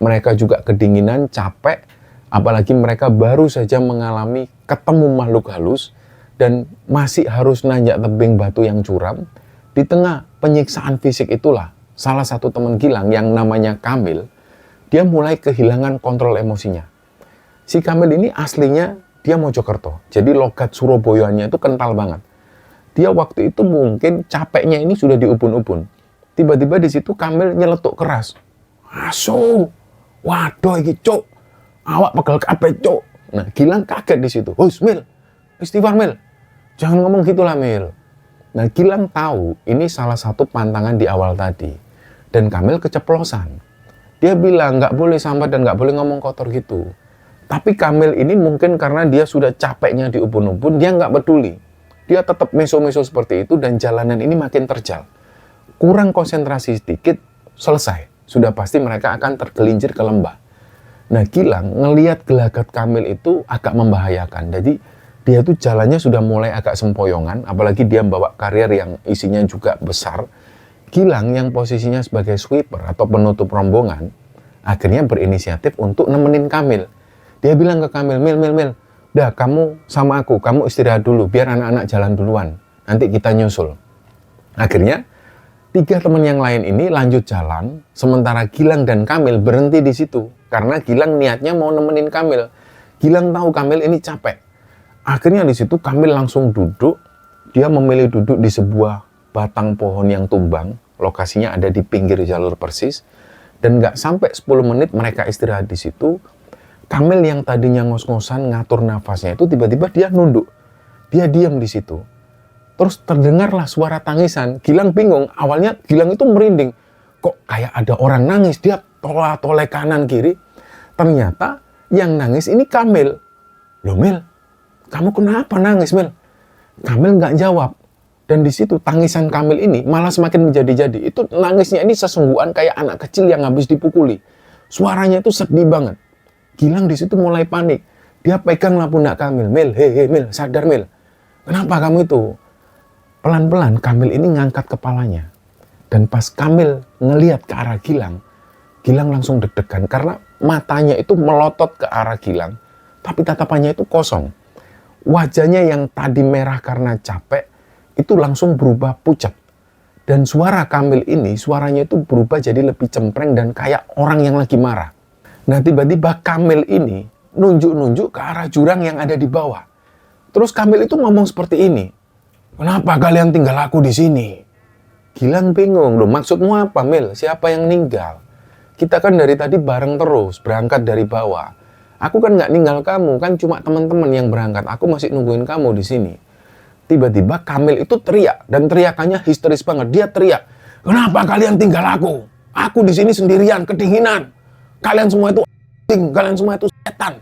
mereka juga kedinginan, capek, apalagi mereka baru saja mengalami ketemu makhluk halus, dan masih harus nanjak tebing batu yang curam. Di tengah penyiksaan fisik itulah, salah satu teman Gilang yang namanya Kamil, dia mulai kehilangan kontrol emosinya. Si Kamil ini aslinya dia Mojokerto, jadi logat Surabayanya itu kental banget. Dia waktu itu mungkin capeknya ini sudah di ubun-ubun. Tiba-tiba di situ Kamil nyeletuk keras. Asu, waduh iki cuk, awak pegel kabeh cuk. Nah, Gilang kaget di situ. Hus Mil, istighfar Mil, jangan ngomong gitulah Mil. Nah, Gilang tahu ini salah satu pantangan di awal tadi. Dan Kamil keceplosan. Dia bilang nggak boleh sambat dan nggak boleh ngomong kotor gitu. Tapi Kamil ini mungkin karena dia sudah capeknya di ubun-ubun, dia nggak peduli. Dia tetap meso-meso seperti itu dan jalanan ini makin terjal. Kurang konsentrasi sedikit, selesai. Sudah pasti mereka akan tergelincir ke lembah. Nah, Gilang ngelihat gelagat Kamil itu agak membahayakan. Jadi dia tuh jalannya sudah mulai agak sempoyongan, apalagi dia bawa karier yang isinya juga besar. Gilang yang posisinya sebagai sweeper atau penutup rombongan, akhirnya berinisiatif untuk nemenin Kamil. Dia bilang ke Kamil, Mil, udah kamu sama aku, kamu istirahat dulu, biar anak-anak jalan duluan. Nanti kita nyusul. Akhirnya, 3 teman yang lain ini lanjut jalan, sementara Gilang dan Kamil berhenti di situ. Karena Gilang niatnya mau nemenin Kamil. Gilang tahu Kamil ini capek. Akhirnya di situ Kamil langsung duduk. Dia memilih duduk di sebuah batang pohon yang tumbang. Lokasinya ada di pinggir jalur persis. Dan nggak sampai 10 menit mereka istirahat di situ. Kamil yang tadinya ngos-ngosan ngatur nafasnya itu tiba-tiba dia nunduk. Dia diam di situ. Terus terdengarlah suara tangisan. Gilang bingung. Awalnya Gilang itu merinding. Kok kayak ada orang nangis. Dia tolak-tolak kanan kiri. Ternyata yang nangis ini Kamil. Loh Mil, kamu kenapa nangis Mil? Kamil nggak jawab. Dan di situ tangisan Kamil ini malah semakin menjadi-jadi. Itu nangisnya ini sesungguhan kayak anak kecil yang habis dipukuli. Suaranya itu sedih banget. Gilang di situ mulai panik. Dia peganglah pundak Kamil. Mil, hei Mil, sadar Mil. Kenapa kamu itu? Pelan-pelan Kamil ini ngangkat kepalanya. Dan pas Kamil ngelihat ke arah Gilang, Gilang langsung deg-degan karena matanya itu melotot ke arah Gilang, tapi tatapannya itu kosong. Wajahnya yang tadi merah karena capek, itu langsung berubah pucat. Dan suara Kamil ini, suaranya itu berubah jadi lebih cempreng dan kayak orang yang lagi marah. Nah, tiba-tiba Kamil ini nunjuk-nunjuk ke arah jurang yang ada di bawah. Terus Kamil itu ngomong seperti ini. Kenapa kalian tinggal aku di sini? Gilang bingung. Loh, maksudmu apa, Mil? Siapa yang ninggal? Kita kan dari tadi bareng terus, berangkat dari bawah. Aku kan nggak ninggal kamu, kan cuma teman-teman yang berangkat. Aku masih nungguin kamu di sini. Tiba-tiba Kamil itu teriak, dan teriakannya histeris banget. Dia teriak, kenapa kalian tinggal aku? Aku di sini sendirian, kedinginan. Kalian semua itu kalian semua itu setan.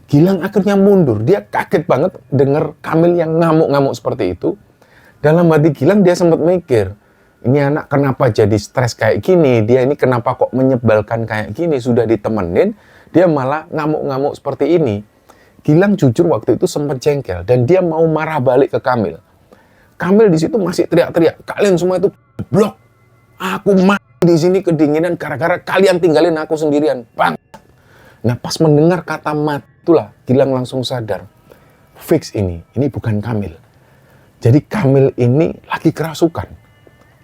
Gilang akhirnya mundur. Dia kaget banget dengar Kamil yang ngamuk-ngamuk seperti itu. Dalam hati Gilang dia sempat mikir, ini anak kenapa jadi stres kayak gini? Dia ini kenapa kok menyebalkan kayak gini? Sudah ditemenin, dia malah ngamuk-ngamuk seperti ini. Gilang jujur waktu itu sempat jengkel dan dia mau marah balik ke Kamil. Kamil di situ masih teriak-teriak, kalian semua itu blok. Aku mati di sini kedinginan gara-gara kalian tinggalin aku sendirian, bang. Nah pas mendengar kata mati, itulah Gilang langsung sadar, fix ini bukan Kamil. Jadi Kamil ini lagi kerasukan.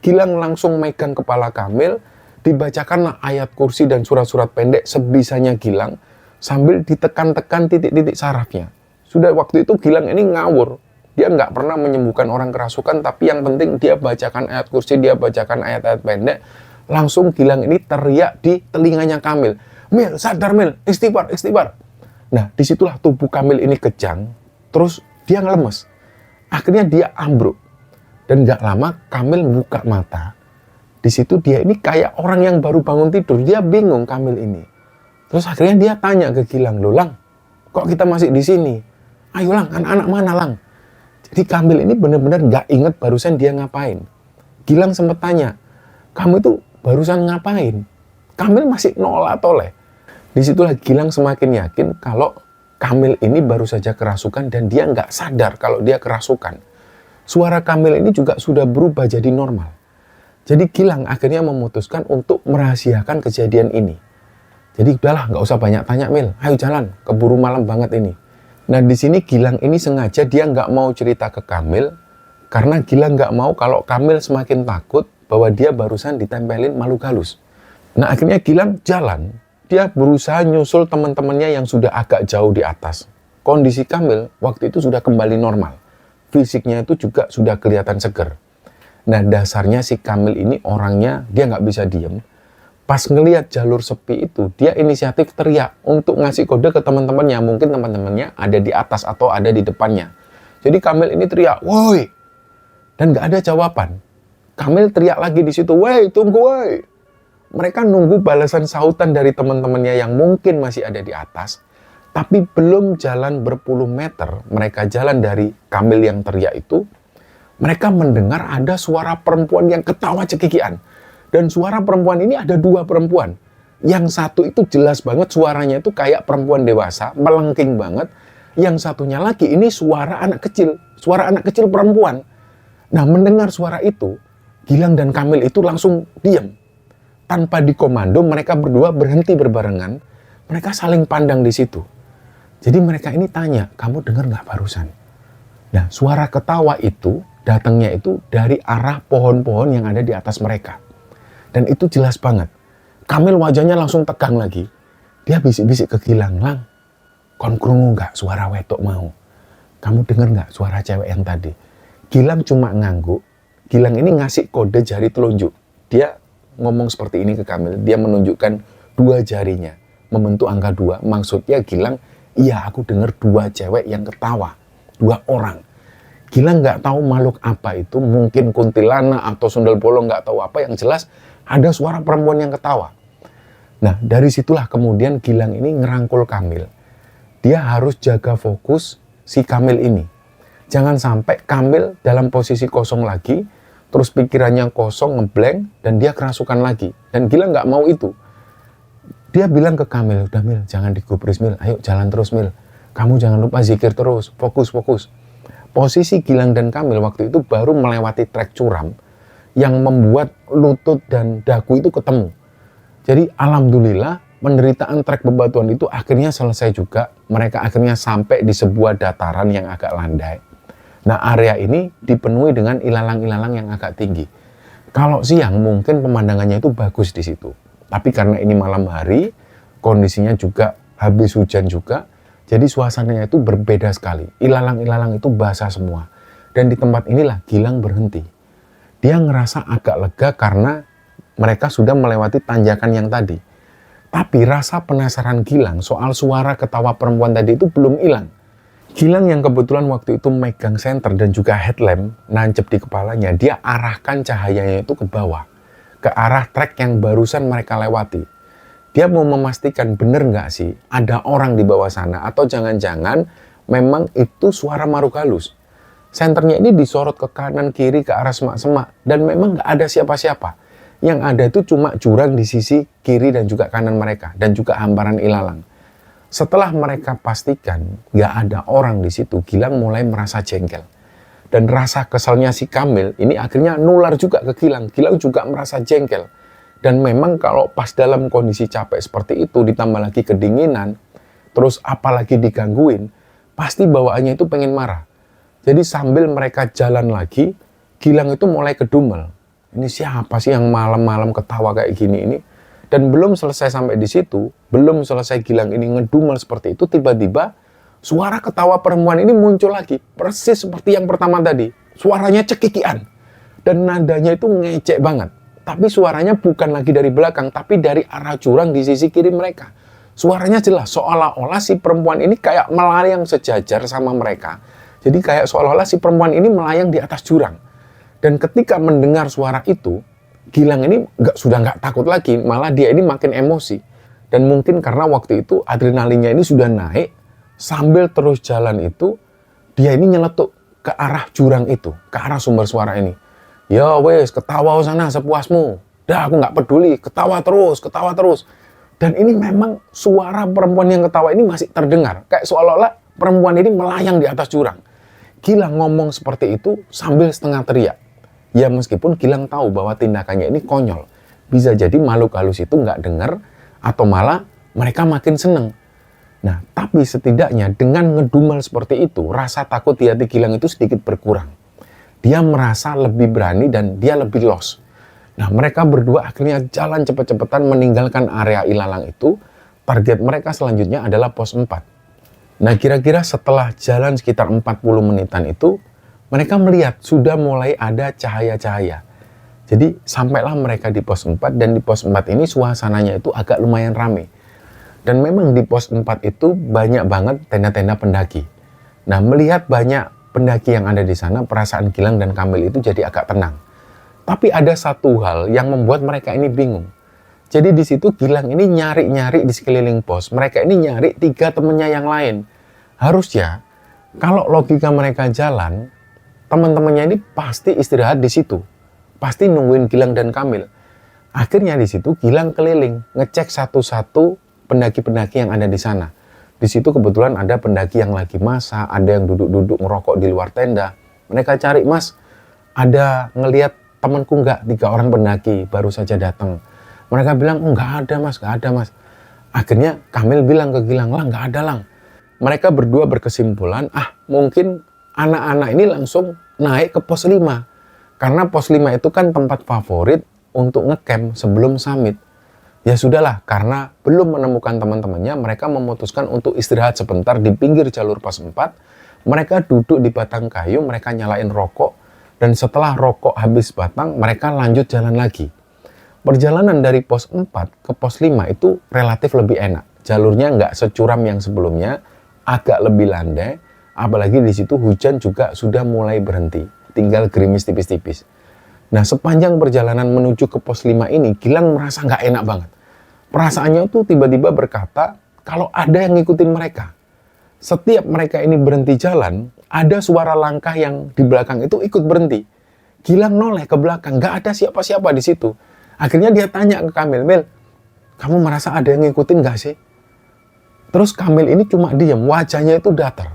Gilang langsung megang kepala Kamil, dibacakanlah ayat kursi dan surat-surat pendek sebisanya Gilang, sambil ditekan-tekan titik-titik sarafnya. Sudah waktu itu Gilang ini ngawur. Dia nggak pernah menyembuhkan orang kerasukan, tapi yang penting dia bacakan ayat kursi, dia bacakan ayat-ayat pendek. Langsung Gilang ini teriak di telinganya Kamil. Mil, sadar Mil, istighfar, istighfar. Nah, disitulah tubuh Kamil ini kejang, terus dia ngelemes. Akhirnya dia ambruk. Dan nggak lama Kamil buka mata. Di situ dia ini kayak orang yang baru bangun tidur. Dia bingung Kamil ini. Terus akhirnya dia tanya ke Gilang, loh Lang, kok kita masih di sini? Ayo Lang, anak-anak mana Lang? Jadi Kamil ini benar-benar nggak inget barusan dia ngapain. Gilang sempat tanya, kamu itu barusan ngapain? Kamil masih nolak toleh. Disitulah Gilang semakin yakin kalau Kamil ini baru saja kerasukan dan dia nggak sadar kalau dia kerasukan. Suara Kamil ini juga sudah berubah jadi normal. Jadi Gilang akhirnya memutuskan untuk merahasiakan kejadian ini. Jadi udahlah, nggak usah banyak tanya Mil, ayo jalan, keburu malam banget ini. Nah di sini Gilang ini sengaja dia nggak mau cerita ke Kamil, karena Gilang nggak mau kalau Kamil semakin takut bahwa dia barusan ditempelin makhluk halus. Nah akhirnya Gilang jalan. Dia berusaha nyusul teman-temannya yang sudah agak jauh di atas. Kondisi Kamil waktu itu sudah kembali normal. Fisiknya itu juga sudah kelihatan seger. Nah dasarnya si Kamil ini orangnya dia nggak bisa diem. Pas ngelihat jalur sepi itu, dia inisiatif teriak untuk ngasih kode ke teman-temannya. Mungkin teman-temannya ada di atas atau ada di depannya. Jadi Kamil ini teriak, woi! Dan nggak ada jawaban. Kamil teriak lagi di situ, woi tunggu woi! Mereka nunggu balasan sautan dari teman-temannya yang mungkin masih ada di atas. Tapi belum jalan berpuluh meter, mereka jalan dari Kamil yang teriak itu, mereka mendengar ada suara perempuan yang ketawa cekikian. Dan suara perempuan ini ada dua perempuan. Yang satu itu jelas banget suaranya itu kayak perempuan dewasa, melengking banget. Yang satunya lagi ini suara anak kecil perempuan. Nah mendengar suara itu, Gilang dan Kamil itu langsung diam. Tanpa dikomando, mereka berdua berhenti berbarengan. Mereka saling pandang di situ. Jadi mereka ini tanya, kamu dengar nggak barusan? Nah, suara ketawa itu, datangnya itu dari arah pohon-pohon yang ada di atas mereka. Dan itu jelas banget. Kamil wajahnya langsung tegang lagi. Dia bisik-bisik ke Gilang, Lang, kon krungu nggak suara wetok mau? Kamu dengar nggak suara cewek yang tadi? Gilang cuma ngangguk. Gilang ini ngasih kode jari telunjuk. Dia ngomong seperti ini ke Kamil, dia menunjukkan dua jarinya, membentuk angka 2. Maksudnya Gilang, iya aku dengar dua cewek yang ketawa, dua orang. Gilang nggak tahu makhluk apa itu, mungkin kuntilanak atau sundel bolong, nggak tahu apa, yang jelas ada suara perempuan yang ketawa. Nah dari situlah kemudian Gilang ini ngerangkul Kamil. Dia harus jaga fokus si Kamil ini. Jangan sampai Kamil dalam posisi kosong lagi, terus pikirannya kosong, ngeblank, dan dia kerasukan lagi. Dan Gilang nggak mau itu. Dia bilang ke Kamil, udah Mil, jangan digubris Mil, ayo jalan terus Mil. Kamu jangan lupa zikir terus, fokus. Posisi Gilang dan Kamil waktu itu baru melewati trek curam yang membuat lutut dan dagu itu ketemu. Jadi alhamdulillah penderitaan trek bebatuan itu akhirnya selesai juga. Mereka akhirnya sampai di sebuah dataran yang agak landai. Nah area ini dipenuhi dengan ilalang-ilalang yang agak tinggi. Kalau siang mungkin pemandangannya itu bagus di situ. Tapi karena ini malam hari, kondisinya juga habis hujan juga, jadi suasananya itu berbeda sekali. Ilalang-ilalang itu basah semua. Dan di tempat inilah Gilang berhenti. Dia ngerasa agak lega karena mereka sudah melewati tanjakan yang tadi. Tapi rasa penasaran Gilang soal suara ketawa perempuan tadi itu belum hilang. Gilang yang kebetulan waktu itu megang senter dan juga headlamp nancep di kepalanya, dia arahkan cahayanya itu ke bawah, ke arah trek yang barusan mereka lewati. Dia mau memastikan bener nggak sih ada orang di bawah sana, atau jangan-jangan memang itu suara makhluk halus. Senternya ini disorot ke kanan kiri ke arah semak-semak dan memang nggak ada siapa-siapa. Yang ada itu cuma jurang di sisi kiri dan juga kanan mereka dan juga hamparan ilalang. Setelah mereka pastikan nggak ada orang di situ, Gilang mulai merasa jengkel. Dan rasa kesalnya si Kamil ini akhirnya nular juga ke Gilang. Gilang juga merasa jengkel. Dan memang kalau pas dalam kondisi capek seperti itu, ditambah lagi kedinginan, terus apalagi digangguin, pasti bawaannya itu pengen marah. Jadi sambil mereka jalan lagi, Gilang itu mulai kedumel. Ini siapa sih yang malam-malam ketawa kayak gini ini? Dan belum selesai sampai di situ, belum selesai Gilang ini ngedumel seperti itu, tiba-tiba suara ketawa perempuan ini muncul lagi. Persis seperti yang pertama tadi. Suaranya cekikian. Dan nadanya itu ngecek banget. Tapi suaranya bukan lagi dari belakang, tapi dari arah jurang di sisi kiri mereka. Suaranya jelas, seolah-olah si perempuan ini kayak melayang sejajar sama mereka. Jadi kayak seolah-olah si perempuan ini melayang di atas jurang. Dan ketika mendengar suara itu, Gilang ini sudah nggak takut lagi, malah dia ini makin emosi. Dan mungkin karena waktu itu adrenalinnya ini sudah naik, sambil terus jalan itu, dia ini nyeletuk ke arah jurang itu, ke arah sumber suara ini. Ya wes, ketawa sana sepuasmu. Dah aku nggak peduli, ketawa terus, ketawa terus. Dan ini memang suara perempuan yang ketawa ini masih terdengar. Kayak seolah-olah perempuan ini melayang di atas jurang. Gilang ngomong seperti itu sambil setengah teriak. Ya meskipun Gilang tahu bahwa tindakannya ini konyol. Bisa jadi makhluk halus itu nggak dengar atau malah mereka makin seneng. Nah, tapi setidaknya dengan ngedumel seperti itu, rasa takut di hati Gilang itu sedikit berkurang. Dia merasa lebih berani dan dia lebih los. Nah, mereka berdua akhirnya jalan cepet-cepetan meninggalkan area ilalang itu. Target mereka selanjutnya adalah pos 4. Nah, kira-kira setelah jalan sekitar 40 menitan itu, mereka melihat sudah mulai ada cahaya-cahaya. Jadi, sampailah mereka di pos 4, dan di pos 4 ini suasananya itu agak lumayan ramai. Dan memang di pos 4 itu banyak banget tenda-tenda pendaki. Nah, melihat banyak pendaki yang ada di sana, perasaan Gilang dan Kamil itu jadi agak tenang. Tapi ada satu hal yang membuat mereka ini bingung. Jadi di situ Gilang ini nyari-nyari di sekeliling pos. Mereka ini nyari 3 temennya yang lain. Harusnya kalau logika mereka jalan, teman-temannya ini pasti istirahat di situ. Pasti nungguin Gilang dan Kamil. Akhirnya di situ Gilang keliling, ngecek satu-satu pendaki-pendaki yang ada di sana. Di situ kebetulan ada pendaki yang lagi masak, ada yang duduk-duduk ngerokok di luar tenda. Mereka cari, "Mas, ada ngelihat temanku nggak? 3 orang pendaki baru saja datang." Mereka bilang, "Oh, nggak ada mas, nggak ada mas." Akhirnya Kamil bilang ke Gilang, "Lang, nggak ada Lang." Mereka berdua berkesimpulan, mungkin anak-anak ini langsung naik ke pos 5. Karena pos 5 itu kan tempat favorit untuk ngecamp sebelum summit. Ya sudahlah, karena belum menemukan teman-temannya, mereka memutuskan untuk istirahat sebentar di pinggir jalur pos 4. Mereka duduk di batang kayu, mereka nyalain rokok, dan setelah rokok habis batang, mereka lanjut jalan lagi. Perjalanan dari pos 4 ke pos 5 itu relatif lebih enak. Jalurnya nggak securam yang sebelumnya, agak lebih landai, apalagi di situ hujan juga sudah mulai berhenti, tinggal gerimis tipis-tipis. Nah, sepanjang perjalanan menuju ke pos 5 ini, Gilang merasa nggak enak banget. Perasaannya tuh tiba-tiba berkata, kalau ada yang ngikutin mereka. Setiap mereka ini berhenti jalan, ada suara langkah yang di belakang itu ikut berhenti. Gilang noleh ke belakang, nggak ada siapa-siapa di situ. Akhirnya dia tanya ke Kamil, "Mil, kamu merasa ada yang ngikutin nggak sih?" Terus Kamil ini cuma diam, wajahnya itu datar.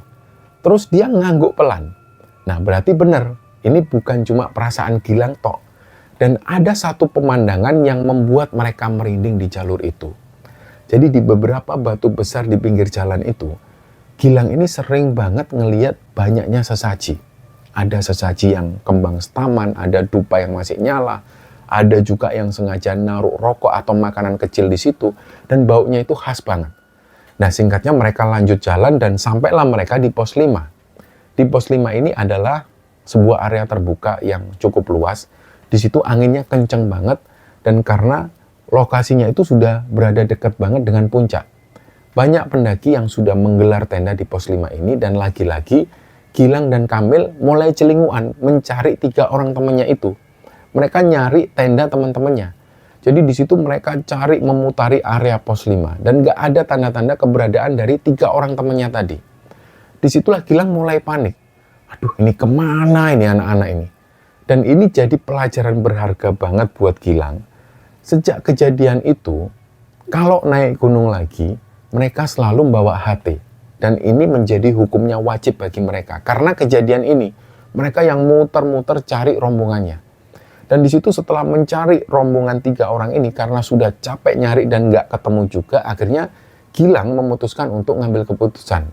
Terus dia ngangguk pelan. Nah, berarti benar, ini bukan cuma perasaan Gilang tok. Dan ada satu pemandangan yang membuat mereka merinding di jalur itu. Jadi di beberapa batu besar di pinggir jalan itu, Gilang ini sering banget ngeliat banyaknya sesaji. Ada sesaji yang kembang setaman, ada dupa yang masih nyala, ada juga yang sengaja naruh rokok atau makanan kecil di situ, dan baunya itu khas banget. Nah, singkatnya mereka lanjut jalan dan sampailah mereka di pos 5. Di pos 5 ini adalah sebuah area terbuka yang cukup luas. Di situ anginnya kenceng banget, dan karena lokasinya itu sudah berada dekat banget dengan puncak. Banyak pendaki yang sudah menggelar tenda di pos 5 ini, dan lagi-lagi Gilang dan Kamil mulai celinguan mencari 3 orang temannya itu. Mereka nyari tenda teman-temannya. Jadi di situ mereka cari memutari area pos 5 dan nggak ada tanda-tanda keberadaan dari 3 orang temannya tadi. Disitulah Gilang mulai panik. Aduh, ini kemana ini anak-anak ini? Dan ini jadi pelajaran berharga banget buat Gilang. Sejak kejadian itu, kalau naik gunung lagi, mereka selalu membawa HT. Dan ini menjadi hukumnya wajib bagi mereka. Karena kejadian ini, mereka yang muter-muter cari rombongannya. Dan di situ setelah mencari rombongan 3 orang ini, karena sudah capek nyari dan nggak ketemu juga, akhirnya Gilang memutuskan untuk ngambil keputusan.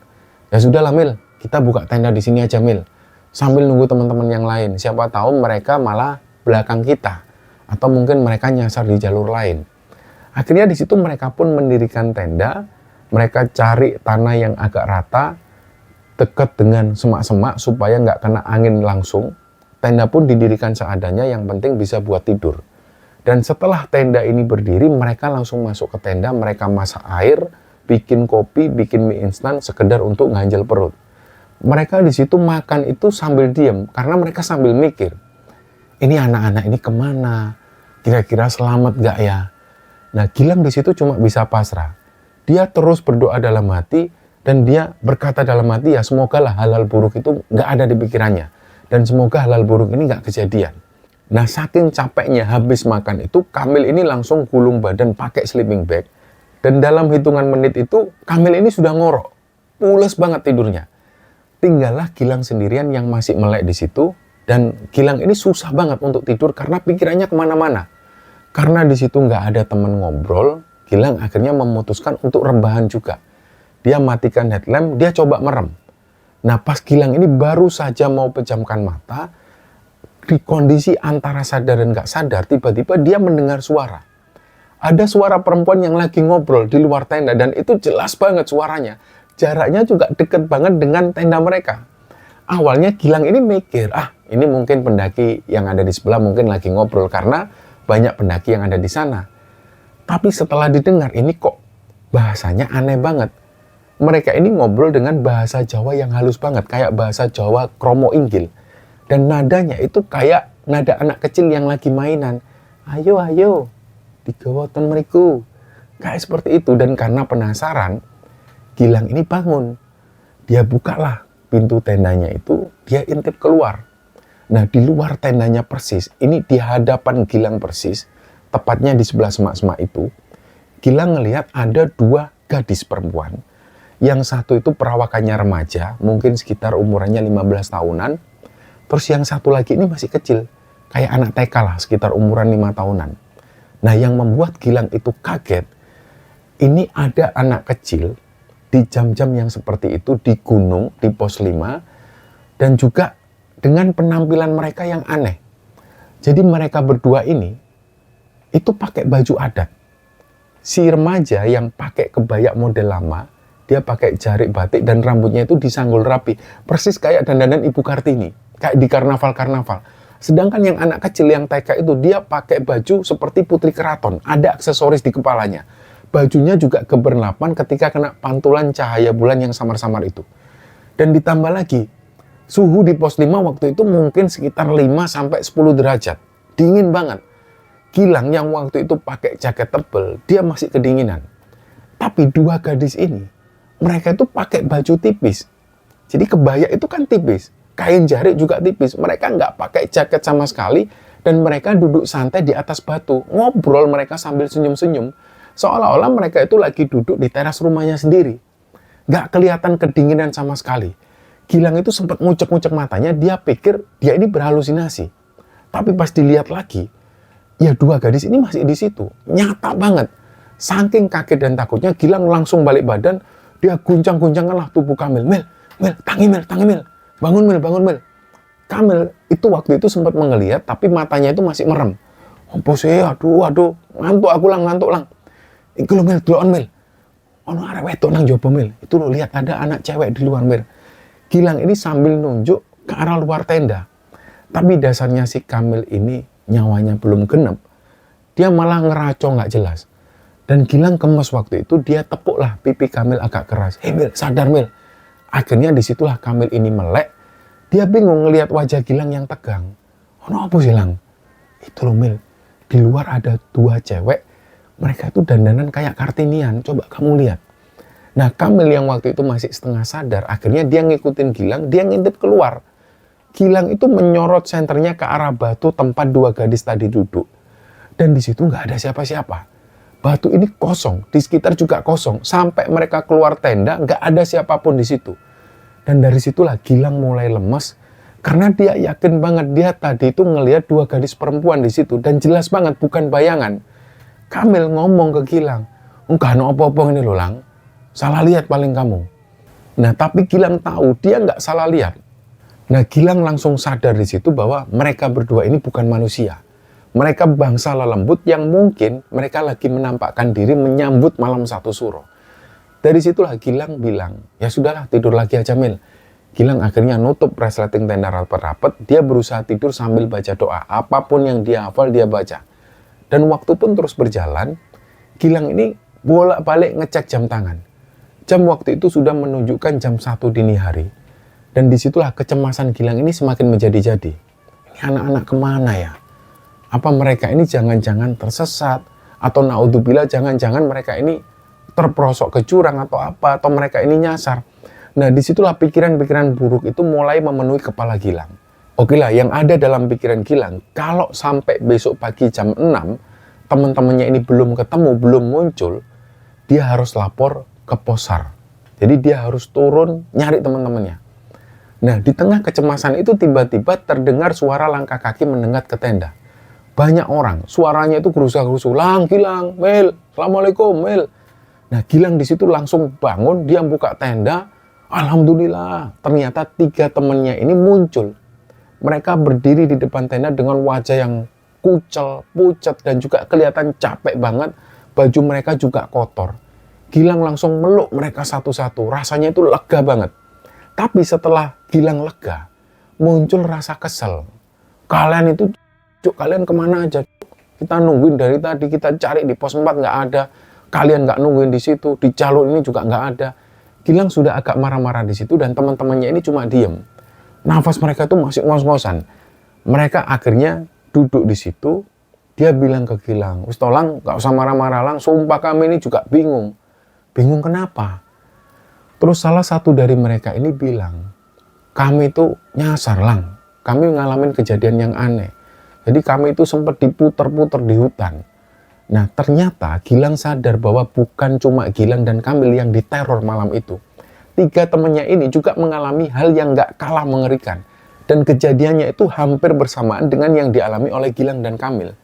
Ya sudahlah Mil, kita buka tenda di sini aja Mil. Sambil nunggu teman-teman yang lain. Siapa tahu mereka malah belakang kita. Atau mungkin mereka nyasar di jalur lain. Akhirnya di situ mereka pun mendirikan tenda. Mereka cari tanah yang agak rata. Dekat dengan semak-semak supaya nggak kena angin langsung. Tenda pun didirikan seadanya, yang penting bisa buat tidur. Dan setelah tenda ini berdiri, mereka langsung masuk ke tenda. Mereka masak air, bikin kopi, bikin mie instan, sekedar untuk nganjel perut. Mereka di situ makan itu sambil diem, karena mereka sambil mikir, ini anak-anak ini kemana? Kira-kira selamat gak ya? Nah, Gilang di situ cuma bisa pasrah. Dia terus berdoa dalam hati, dan dia berkata dalam hati, ya semoga lah hal-hal buruk itu gak ada di pikirannya. Dan semoga hal-hal buruk ini gak kejadian. Nah, saking capeknya habis makan itu, Kamil ini langsung gulung badan pakai sleeping bag. Dan dalam hitungan menit itu, Kamil ini sudah ngorok. Pules banget tidurnya. Tinggallah Gilang sendirian yang masih melek di situ, dan Gilang ini susah banget untuk tidur karena pikirannya kemana-mana. Karena di situ nggak ada teman ngobrol, Gilang akhirnya memutuskan untuk rebahan juga. Dia matikan headlamp, dia coba merem. Nah, pas Gilang ini baru saja mau pejamkan mata, di kondisi antara sadar dan nggak sadar, tiba-tiba dia mendengar suara. Ada suara perempuan yang lagi ngobrol di luar tenda, dan itu jelas banget suaranya. Jaraknya juga deket banget dengan tenda mereka. Awalnya Gilang ini mikir, ini mungkin pendaki yang ada di sebelah mungkin lagi ngobrol karena banyak pendaki yang ada di sana. Tapi setelah didengar, ini kok bahasanya aneh banget. Mereka ini ngobrol dengan bahasa Jawa yang halus banget, kayak bahasa Jawa kromo inggil. Dan nadanya itu kayak nada anak kecil yang lagi mainan. Ayo, ayo, digawoten mriku. Kayak seperti itu, dan karena penasaran, Gilang ini bangun. Dia bukalah pintu tendanya itu, dia intip keluar. Nah, di luar tendanya persis, ini di hadapan Gilang persis, tepatnya di sebelah semak-semak itu, Gilang ngelihat ada 2 gadis perempuan. Yang satu itu perawakannya remaja, mungkin sekitar umurannya 15 tahunan. Terus yang satu lagi ini masih kecil, kayak anak TK lah, sekitar umuran 5 tahunan. Nah, yang membuat Gilang itu kaget, ini ada anak kecil di jam-jam yang seperti itu di gunung, di pos 5, dan juga dengan penampilan mereka yang aneh. Jadi mereka berdua ini itu pakai baju adat. Si remaja yang pakai kebaya model lama, dia pakai jarik batik dan rambutnya itu disanggul rapi, persis kayak dandanan Ibu Kartini, kayak di karnaval-karnaval. Sedangkan yang anak kecil yang TK itu, dia pakai baju seperti putri keraton, ada aksesoris di kepalanya. Bajunya juga gemerlapan ketika kena pantulan cahaya bulan yang samar-samar itu. Dan ditambah lagi, suhu di pos 5 waktu itu mungkin sekitar 5-10 derajat. Dingin banget. Gilang yang waktu itu pakai jaket tebal, dia masih kedinginan. Tapi 2 gadis ini, mereka itu pakai baju tipis. Jadi kebaya itu kan tipis. Kain jarik juga tipis. Mereka nggak pakai jaket sama sekali. Dan mereka duduk santai di atas batu. Ngobrol mereka sambil senyum-senyum. Seolah-olah mereka itu lagi duduk di teras rumahnya sendiri. Nggak kelihatan kedinginan sama sekali. Gilang itu sempat ngucek-ngucek matanya, dia pikir dia ini berhalusinasi. Tapi pas dilihat lagi, ya 2 gadis ini masih di situ. Nyata banget. Saking kaget dan takutnya, Gilang langsung balik badan, dia guncang-guncangkan lah tubuh Kamil. Mil, tangi Mil. Bangun Mil. Kamil itu waktu itu sempat menggeliat, tapi matanya itu masih merem. Apa sih? Aduh, ngantuk lang. Iku lho Mil, deloken Mil. Ono arek wedok nang njaba Mil. Itu lo lihat ada anak cewek di luar Mil. Gilang ini sambil nunjuk ke arah luar tenda. Tapi dasarnya si Kamil ini nyawanya belum genep. Dia malah ngeraco nggak jelas. Dan Gilang kemes waktu itu, dia tepuklah pipi Kamil agak keras. Mil, sadar Mil. Akhirnya disitulah Kamil ini melek. Dia bingung ngelihat wajah Gilang yang tegang. Ono apa sih Lang? Itu loh Mil. di luar ada 2 cewek, mereka itu dandanan kayak Kartinian, coba kamu lihat. Nah, Kamil yang waktu itu masih setengah sadar, akhirnya dia ngikutin Gilang, dia ngintip keluar. Gilang itu menyorot senternya ke arah batu tempat 2 gadis tadi duduk. Dan di situ nggak ada siapa-siapa. Batu ini kosong, di sekitar juga kosong. Sampai mereka keluar tenda, nggak ada siapapun di situ. Dan dari situlah Gilang mulai lemes, karena dia yakin banget dia tadi itu ngelihat 2 gadis perempuan di situ. Dan jelas banget, bukan bayangan. Kamil ngomong ke Gilang, enggak no apa-apa ini loh Lang. Salah lihat paling kamu. Nah, tapi Gilang tahu dia nggak salah lihat. Nah, Gilang langsung sadar di situ bahwa mereka berdua ini bukan manusia. Mereka bangsa lelembut yang mungkin mereka lagi menampakkan diri menyambut malam 1 suro. Dari situlah Gilang bilang, ya sudahlah tidur lagi aja Mil. Gilang akhirnya nutup resleting tenda rapat-rapat, dia berusaha tidur sambil baca doa. Apapun yang dia hafal dia baca. Dan waktu pun terus berjalan, Gilang ini bolak-balik ngecek jam tangan. Jam waktu itu sudah menunjukkan jam 1 dini hari. Dan disitulah kecemasan Gilang ini semakin menjadi-jadi. Ini anak-anak kemana ya? Apa mereka ini jangan-jangan tersesat? Atau naudzubillah jangan-jangan mereka ini terperosok ke jurang atau apa? Atau mereka ini nyasar? Nah, disitulah pikiran-pikiran buruk itu mulai memenuhi kepala Gilang. Oke lah, yang ada dalam pikiran Gilang, kalau sampai besok pagi jam 6, teman-temannya ini belum ketemu, belum muncul, dia harus lapor ke Posar. Jadi dia harus turun nyari teman-temannya. Nah, di tengah kecemasan itu tiba-tiba terdengar suara langkah kaki mendekat ke tenda. Banyak orang, suaranya itu gerusa-gerusu, Lang, Gilang, Mil, Assalamualaikum, Mil. Nah, Gilang di situ langsung bangun, dia buka tenda. Alhamdulillah, ternyata 3 temannya ini muncul. Mereka berdiri di depan tenda dengan wajah yang kucel, pucat, dan juga kelihatan capek banget. Baju mereka juga kotor. Gilang langsung meluk mereka satu-satu. Rasanya itu lega banget. Tapi setelah Gilang lega, muncul rasa kesel. Kalian itu, kalian kemana aja? Kita nungguin dari tadi, kita cari di pos 4 nggak ada. Kalian nggak nungguin di situ, di jalur ini juga nggak ada. Gilang sudah agak marah-marah di situ dan teman-temannya ini cuma diem. Nafas mereka itu masih ngos-ngosan. Mereka akhirnya duduk di situ. Dia bilang ke Gilang, wis tolong nggak usah marah-marah Lang, sumpah kami ini juga bingung. Bingung kenapa? Terus salah satu dari mereka ini bilang, kami itu nyasar Lang. Kami ngalamin kejadian yang aneh. Jadi kami itu sempat diputer-puter di hutan. Nah, ternyata Gilang sadar bahwa bukan cuma Gilang dan Kamil yang diteror malam itu. 3 temannya ini juga mengalami hal yang gak kalah mengerikan. Dan kejadiannya itu hampir bersamaan dengan yang dialami oleh Gilang dan Kamil.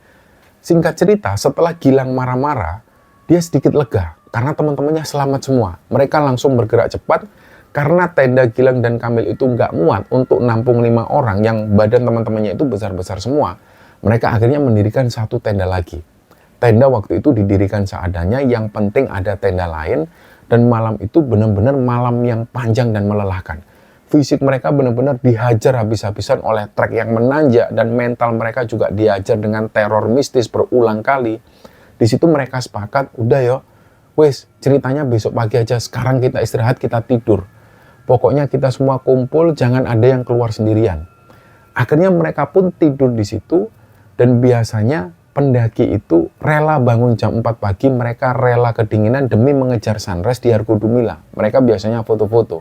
Singkat cerita, setelah Gilang marah-marah, dia sedikit lega karena teman-temannya selamat semua. Mereka langsung bergerak cepat karena tenda Gilang dan Kamil itu nggak muat untuk nampung 5 orang yang badan teman-temannya itu besar-besar semua. Mereka akhirnya mendirikan 1 tenda lagi. Tenda waktu itu didirikan seadanya, yang penting ada tenda lain, dan malam itu benar-benar malam yang panjang dan melelahkan. Fisik mereka benar-benar dihajar habis-habisan oleh trek yang menanjak, dan mental mereka juga dihajar dengan teror mistis berulang kali. Di situ mereka sepakat, udah yo, wes ceritanya besok pagi aja, sekarang kita istirahat, kita tidur. Pokoknya kita semua kumpul, jangan ada yang keluar sendirian. Akhirnya mereka pun tidur di situ, dan biasanya pendaki itu rela bangun jam 4 pagi, mereka rela kedinginan demi mengejar sunrise di Argudumila. Mereka biasanya foto-foto.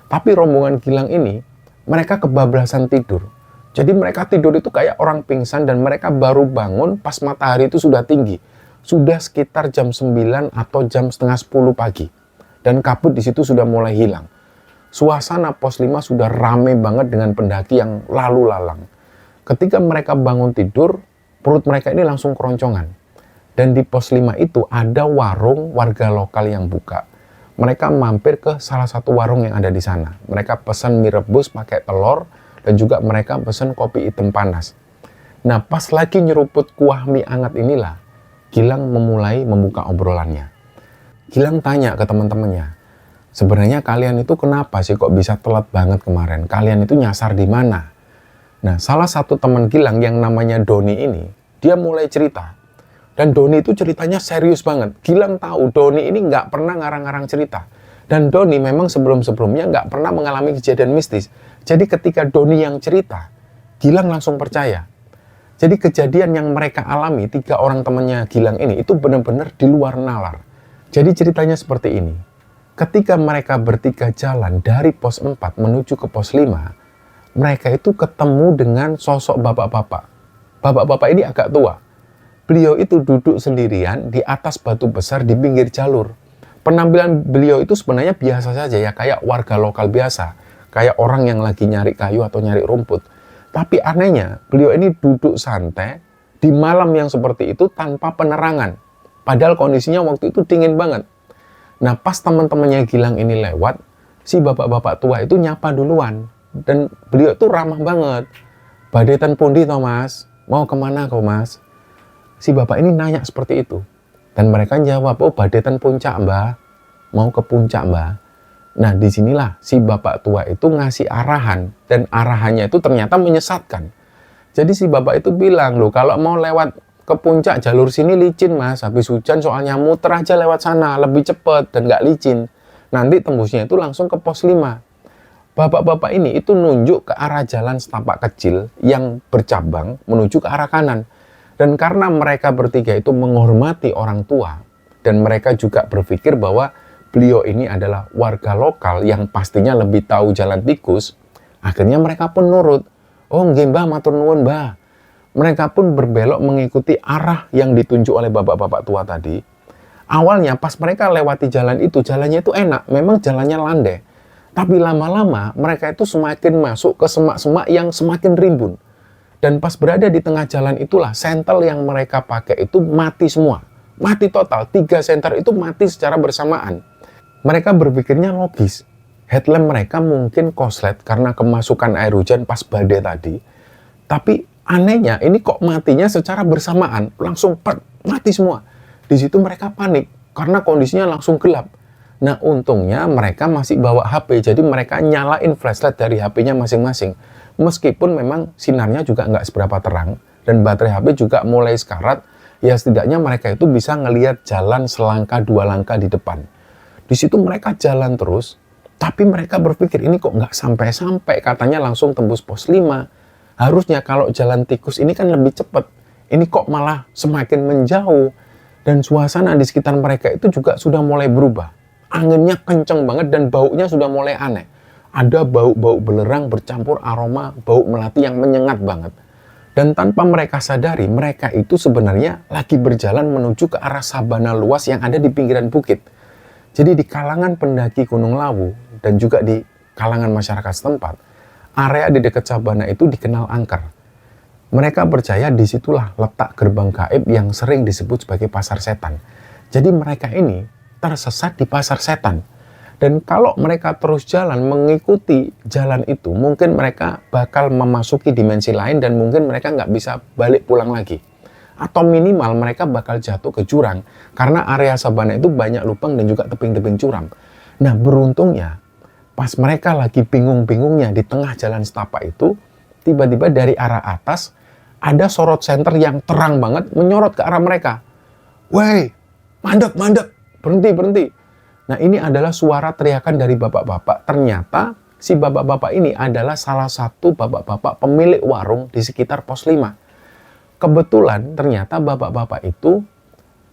Tapi rombongan Gilang ini, mereka kebablasan tidur. Jadi mereka tidur itu kayak orang pingsan dan mereka baru bangun pas matahari itu sudah tinggi. Sudah sekitar jam 9 atau jam setengah 10 pagi. Dan kabut di situ sudah mulai hilang. Suasana pos 5 sudah rame banget dengan pendaki yang lalu lalang. Ketika mereka bangun tidur, perut mereka ini langsung keroncongan. Dan di pos 5 itu ada warung warga lokal yang buka. Mereka mampir ke salah satu warung yang ada di sana. Mereka pesan mie rebus pakai telur dan juga mereka pesan kopi hitam panas. Nah, pas lagi nyeruput kuah mie hangat inilah Gilang memulai membuka obrolannya. Gilang tanya ke teman-temannya, sebenarnya kalian itu kenapa sih kok bisa telat banget kemarin? Kalian itu nyasar di mana? Nah, salah satu teman Gilang yang namanya Doni ini, dia mulai cerita. Dan Doni itu ceritanya serius banget. Gilang tahu Doni ini nggak pernah ngarang-ngarang cerita. Dan Doni memang sebelum-sebelumnya nggak pernah mengalami kejadian mistis. Jadi ketika Doni yang cerita, Gilang langsung percaya. Jadi kejadian yang mereka alami, 3 orang temannya Gilang ini, itu benar-benar di luar nalar. Jadi ceritanya seperti ini. Ketika mereka bertiga jalan dari pos 4 menuju ke pos 5, mereka itu ketemu dengan sosok bapak-bapak. Bapak-bapak ini agak tua. Beliau itu duduk sendirian di atas batu besar di pinggir jalur. Penampilan beliau itu sebenarnya biasa saja ya, kayak warga lokal biasa. Kayak orang yang lagi nyari kayu atau nyari rumput. Tapi anehnya, beliau ini duduk santai di malam yang seperti itu tanpa penerangan. Padahal kondisinya waktu itu dingin banget. Nah, pas teman-temannya Gilang ini lewat, si bapak-bapak tua itu nyapa duluan. Dan beliau itu ramah banget. Badetan pundi toh mas? Mau kemana kau mas? Si bapak ini nanya seperti itu. Dan mereka jawab, oh badetan puncak mbah. Mau ke puncak mbah. Nah, disinilah si bapak tua itu ngasih arahan. Dan arahannya itu ternyata menyesatkan. Jadi si bapak itu bilang, loh kalau mau lewat ke puncak jalur sini licin mas. Habis hujan soalnya muter aja lewat sana. Lebih cepet dan nggak licin. Nanti tembusnya itu langsung ke pos 5. Bapak-bapak ini itu nunjuk ke arah jalan setapak kecil yang bercabang menuju ke arah kanan. Dan karena mereka bertiga itu menghormati orang tua. Dan mereka juga berpikir bahwa beliau ini adalah warga lokal yang pastinya lebih tahu jalan tikus. Akhirnya mereka pun nurut. Oh nggih mbah, matur nuwun mbah. Mereka pun berbelok mengikuti arah yang ditunjuk oleh bapak-bapak tua tadi. Awalnya pas mereka lewati jalan itu, jalannya itu enak. Memang jalannya landai. Tapi lama-lama mereka itu semakin masuk ke semak-semak yang semakin rimbun. Dan pas berada di tengah jalan itulah sentel yang mereka pakai itu mati semua. Mati total, 3 senter itu mati secara bersamaan. Mereka berpikirnya logis. Headlamp mereka mungkin koslet karena kemasukan air hujan pas badai tadi. Tapi anehnya ini kok matinya secara bersamaan. Langsung mati semua. Di situ mereka panik karena kondisinya langsung gelap. Nah untungnya mereka masih bawa HP. Jadi mereka nyalain flashlight dari HP-nya masing-masing. Meskipun memang sinarnya juga nggak seberapa terang. Dan baterai HP juga mulai sekarat. Ya setidaknya mereka itu bisa ngelihat jalan selangkah 2 langkah di depan. Di situ mereka jalan terus, tapi mereka berpikir ini kok nggak sampai-sampai, katanya langsung tembus pos 5. Harusnya kalau jalan tikus ini kan lebih cepat. Ini kok malah semakin menjauh. Dan suasana di sekitar mereka itu juga sudah mulai berubah. Anginnya kenceng banget dan baunya sudah mulai aneh. Ada bau-bau belerang bercampur aroma bau melati yang menyengat banget. Dan tanpa mereka sadari, mereka itu sebenarnya lagi berjalan menuju ke arah sabana luas yang ada di pinggiran bukit. Jadi di kalangan pendaki Gunung Lawu dan juga di kalangan masyarakat setempat, area di dekat sabana itu dikenal angker. Mereka percaya disitulah letak gerbang gaib yang sering disebut sebagai pasar setan. Jadi mereka ini tersesat di pasar setan. Dan kalau mereka terus jalan mengikuti jalan itu, mungkin mereka bakal memasuki dimensi lain dan mungkin mereka nggak bisa balik pulang lagi. Atau minimal mereka bakal jatuh ke jurang. Karena area sabana itu banyak lubang dan juga tebing-tebing curam. Nah beruntungnya, pas mereka lagi bingung-bingungnya di tengah jalan setapak itu, tiba-tiba dari arah atas, ada sorot senter yang terang banget menyorot ke arah mereka. Woi, mandek, mandek, berhenti, berhenti. Nah ini adalah suara teriakan dari bapak-bapak. Ternyata si bapak-bapak ini adalah salah satu bapak-bapak pemilik warung di sekitar pos 5. Kebetulan ternyata bapak-bapak itu,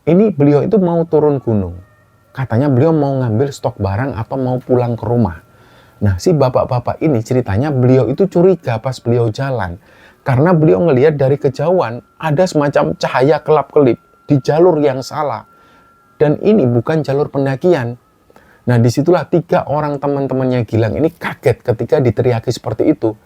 ini beliau itu mau turun gunung. Katanya beliau mau ngambil stok barang atau mau pulang ke rumah. Nah si bapak-bapak ini ceritanya beliau itu curiga pas beliau jalan. Karena beliau ngelihat dari kejauhan ada semacam cahaya kelap-kelip di jalur yang salah. Dan ini bukan jalur pendakian. Nah disitulah 3 orang teman-temannya Gilang ini kaget ketika diteriaki seperti itu.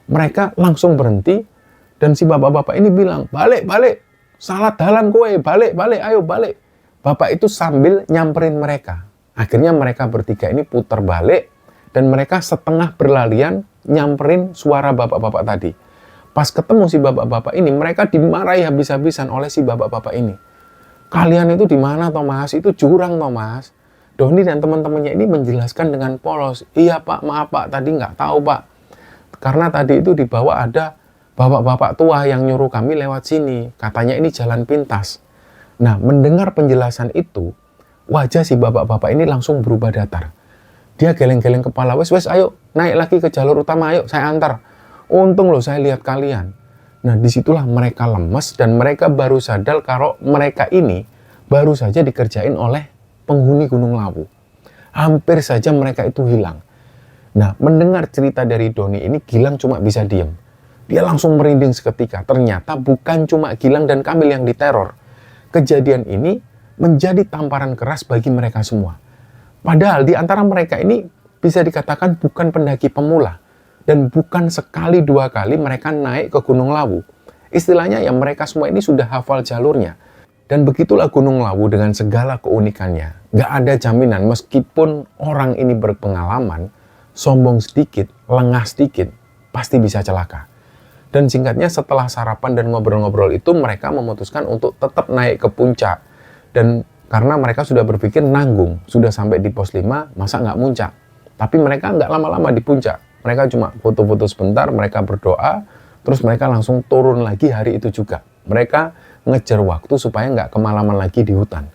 Mereka langsung berhenti. Dan si bapak-bapak ini bilang, balik, balik, salah dalan kowe, balik, balik, ayo balik. Bapak itu sambil nyamperin mereka. Akhirnya mereka bertiga ini putar balik, dan mereka setengah berlarian nyamperin suara bapak-bapak tadi. Pas ketemu si bapak-bapak ini, mereka dimarahi habis-habisan oleh si bapak-bapak ini. Kalian itu di mana Thomas? Itu jurang Thomas. Doni dan teman-temannya ini menjelaskan dengan polos. Iya pak, maaf pak, tadi nggak tahu pak. Karena tadi itu di bawah ada bapak-bapak tua yang nyuruh kami lewat sini. Katanya ini jalan pintas. Nah, mendengar penjelasan itu, wajah si bapak-bapak ini langsung berubah datar. Dia geleng-geleng kepala, wes, ayo, naik lagi ke jalur utama, ayo, saya antar. Untung loh saya lihat kalian. Nah, disitulah mereka lemes dan mereka baru sadar kalau mereka ini baru saja dikerjain oleh penghuni Gunung Lawu. Hampir saja mereka itu hilang. Nah, mendengar cerita dari Doni ini, Gilang cuma bisa diem. Dia langsung merinding seketika. Ternyata bukan cuma Gilang dan Kamil yang diteror. Kejadian ini menjadi tamparan keras bagi mereka semua. Padahal di antara mereka ini bisa dikatakan bukan pendaki pemula. Dan bukan sekali dua kali mereka naik ke Gunung Lawu. Istilahnya ya mereka semua ini sudah hafal jalurnya. Dan begitulah Gunung Lawu dengan segala keunikannya. Gak ada jaminan meskipun orang ini berpengalaman, sombong sedikit, lengah sedikit, pasti bisa celaka. Dan singkatnya setelah sarapan dan ngobrol-ngobrol itu mereka memutuskan untuk tetap naik ke puncak. Dan karena mereka sudah berpikir nanggung, sudah sampai di pos 5, masa nggak muncak. Tapi mereka nggak lama-lama di puncak. Mereka cuma foto-foto sebentar, mereka berdoa, terus mereka langsung turun lagi hari itu juga. Mereka ngejar waktu supaya nggak kemalaman lagi di hutan.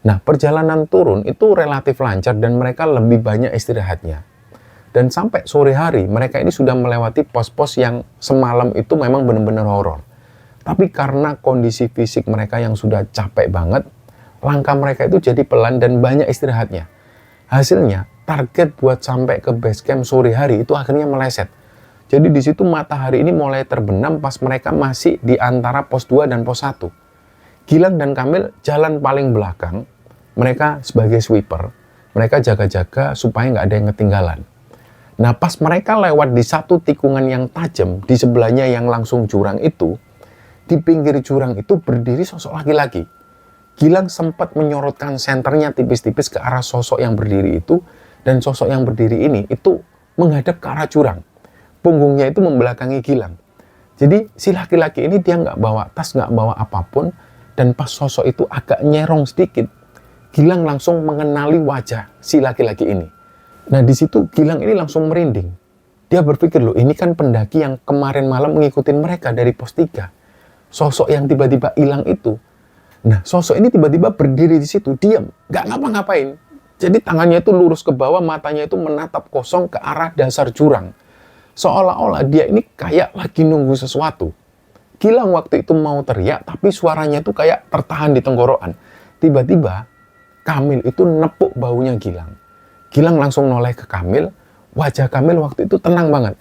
Nah, perjalanan turun itu relatif lancar dan mereka lebih banyak istirahatnya. Dan sampai sore hari, mereka ini sudah melewati pos-pos yang semalam itu memang benar-benar horor. Tapi karena kondisi fisik mereka yang sudah capek banget, langkah mereka itu jadi pelan dan banyak istirahatnya. Hasilnya, target buat sampai ke base camp sore hari itu akhirnya meleset. Jadi di situ matahari ini mulai terbenam pas mereka masih di antara pos 2 dan pos 1. Gilang dan Kamil jalan paling belakang, mereka sebagai sweeper, mereka jaga-jaga supaya nggak ada yang ketinggalan. Nah, pas mereka lewat di satu tikungan yang tajam, di sebelahnya yang langsung jurang itu, di pinggir jurang itu berdiri sosok laki-laki. Gilang sempat menyorotkan senternya tipis-tipis ke arah sosok yang berdiri itu, dan sosok yang berdiri ini itu menghadap ke arah jurang. Punggungnya itu membelakangi Gilang. Jadi si laki-laki ini dia nggak bawa tas, nggak bawa apapun, dan pas sosok itu agak nyerong sedikit, Gilang langsung mengenali wajah si laki-laki ini. Nah, di situ Gilang ini langsung merinding. Dia berpikir, loh, ini kan pendaki yang kemarin malam ngikutin mereka dari pos 3. Sosok yang tiba-tiba hilang itu. Nah, sosok ini tiba-tiba berdiri di situ, diam, nggak ngapa-ngapain. Jadi tangannya itu lurus ke bawah, matanya itu menatap kosong ke arah dasar jurang. Seolah-olah dia ini kayak lagi nunggu sesuatu. Gilang waktu itu mau teriak, tapi suaranya itu kayak tertahan di tenggorokan. Tiba-tiba, Kamil itu nepuk baunya Gilang. Gilang langsung noleh ke Kamil, wajah Kamil waktu itu tenang banget.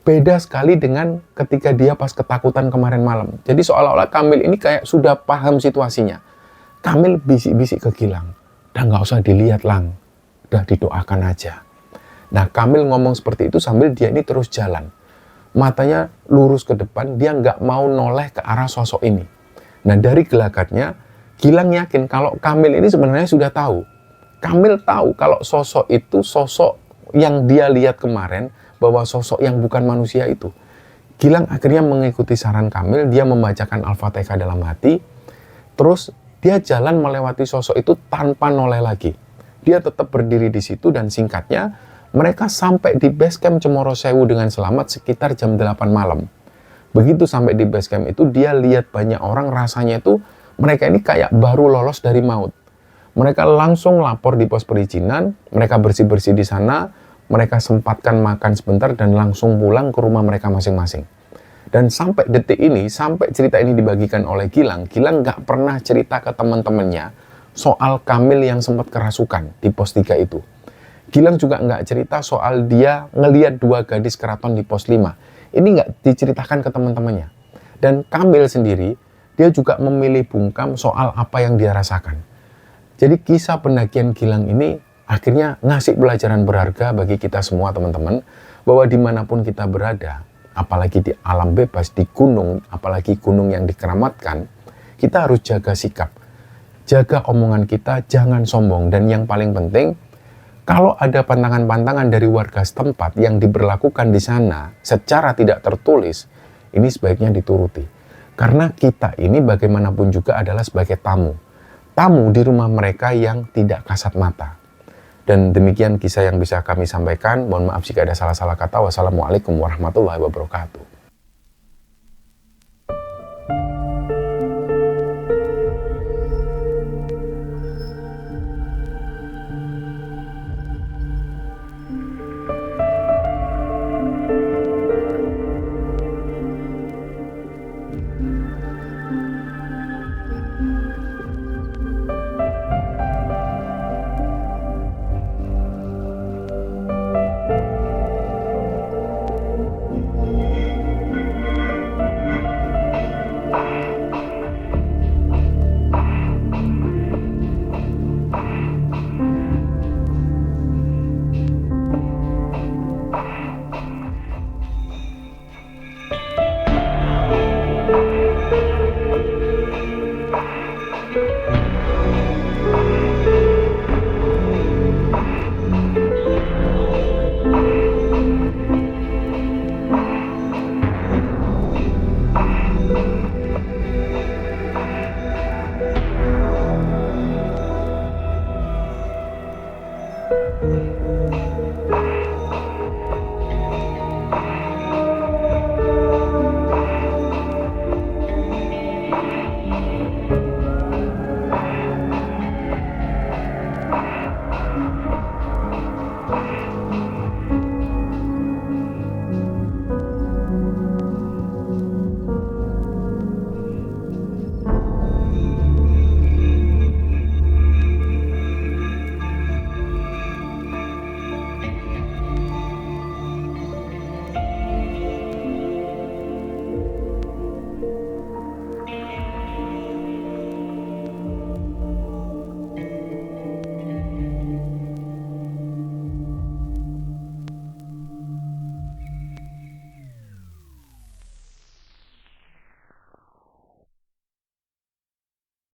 Beda sekali dengan ketika dia pas ketakutan kemarin malam. Jadi seolah-olah Kamil ini kayak sudah paham situasinya. Kamil bisik-bisik ke Gilang, udah nggak usah dilihat Lang, udah didoakan aja. Nah, Kamil ngomong seperti itu sambil dia ini terus jalan. Matanya lurus ke depan, dia nggak mau noleh ke arah sosok ini. Nah, dari gelagatnya, Gilang yakin kalau Kamil ini sebenarnya sudah tahu. Kamil tahu kalau sosok itu sosok yang dia lihat kemarin, bahwa sosok yang bukan manusia itu. Gilang akhirnya mengikuti saran Kamil, dia membacakan Al-Fatihah dalam hati, terus dia jalan melewati sosok itu tanpa noleh lagi. Dia tetap berdiri di situ dan singkatnya, mereka sampai di base camp Cemoro Sewu dengan selamat sekitar jam 8 malam. Begitu sampai di base camp itu, dia lihat banyak orang, rasanya itu mereka ini kayak baru lolos dari maut. Mereka langsung lapor di pos perizinan, mereka bersih-bersih di sana, mereka sempatkan makan sebentar dan langsung pulang ke rumah mereka masing-masing. Dan sampai detik ini, sampai cerita ini dibagikan oleh Gilang, Gilang nggak pernah cerita ke teman-temannya soal Kamil yang sempat kerasukan di pos 3 itu. Gilang juga nggak cerita soal dia ngelihat 2 gadis keraton di pos 5. Ini nggak diceritakan ke teman-temannya. Dan Kamil sendiri, dia juga memilih bungkam soal apa yang dia rasakan. Jadi kisah pendakian Gilang ini akhirnya ngasih pelajaran berharga bagi kita semua teman-teman, bahwa dimanapun kita berada, apalagi di alam bebas, di gunung, apalagi gunung yang dikeramatkan, kita harus jaga sikap, jaga omongan kita, jangan sombong, dan yang paling penting, kalau ada pantangan-pantangan dari warga setempat yang diberlakukan di sana secara tidak tertulis, ini sebaiknya dituruti. Karena kita ini bagaimanapun juga adalah sebagai tamu di rumah mereka yang tidak kasat mata. Dan demikian kisah yang bisa kami sampaikan. Mohon maaf jika ada salah-salah kata. Wassalamualaikum warahmatullahi wabarakatuh.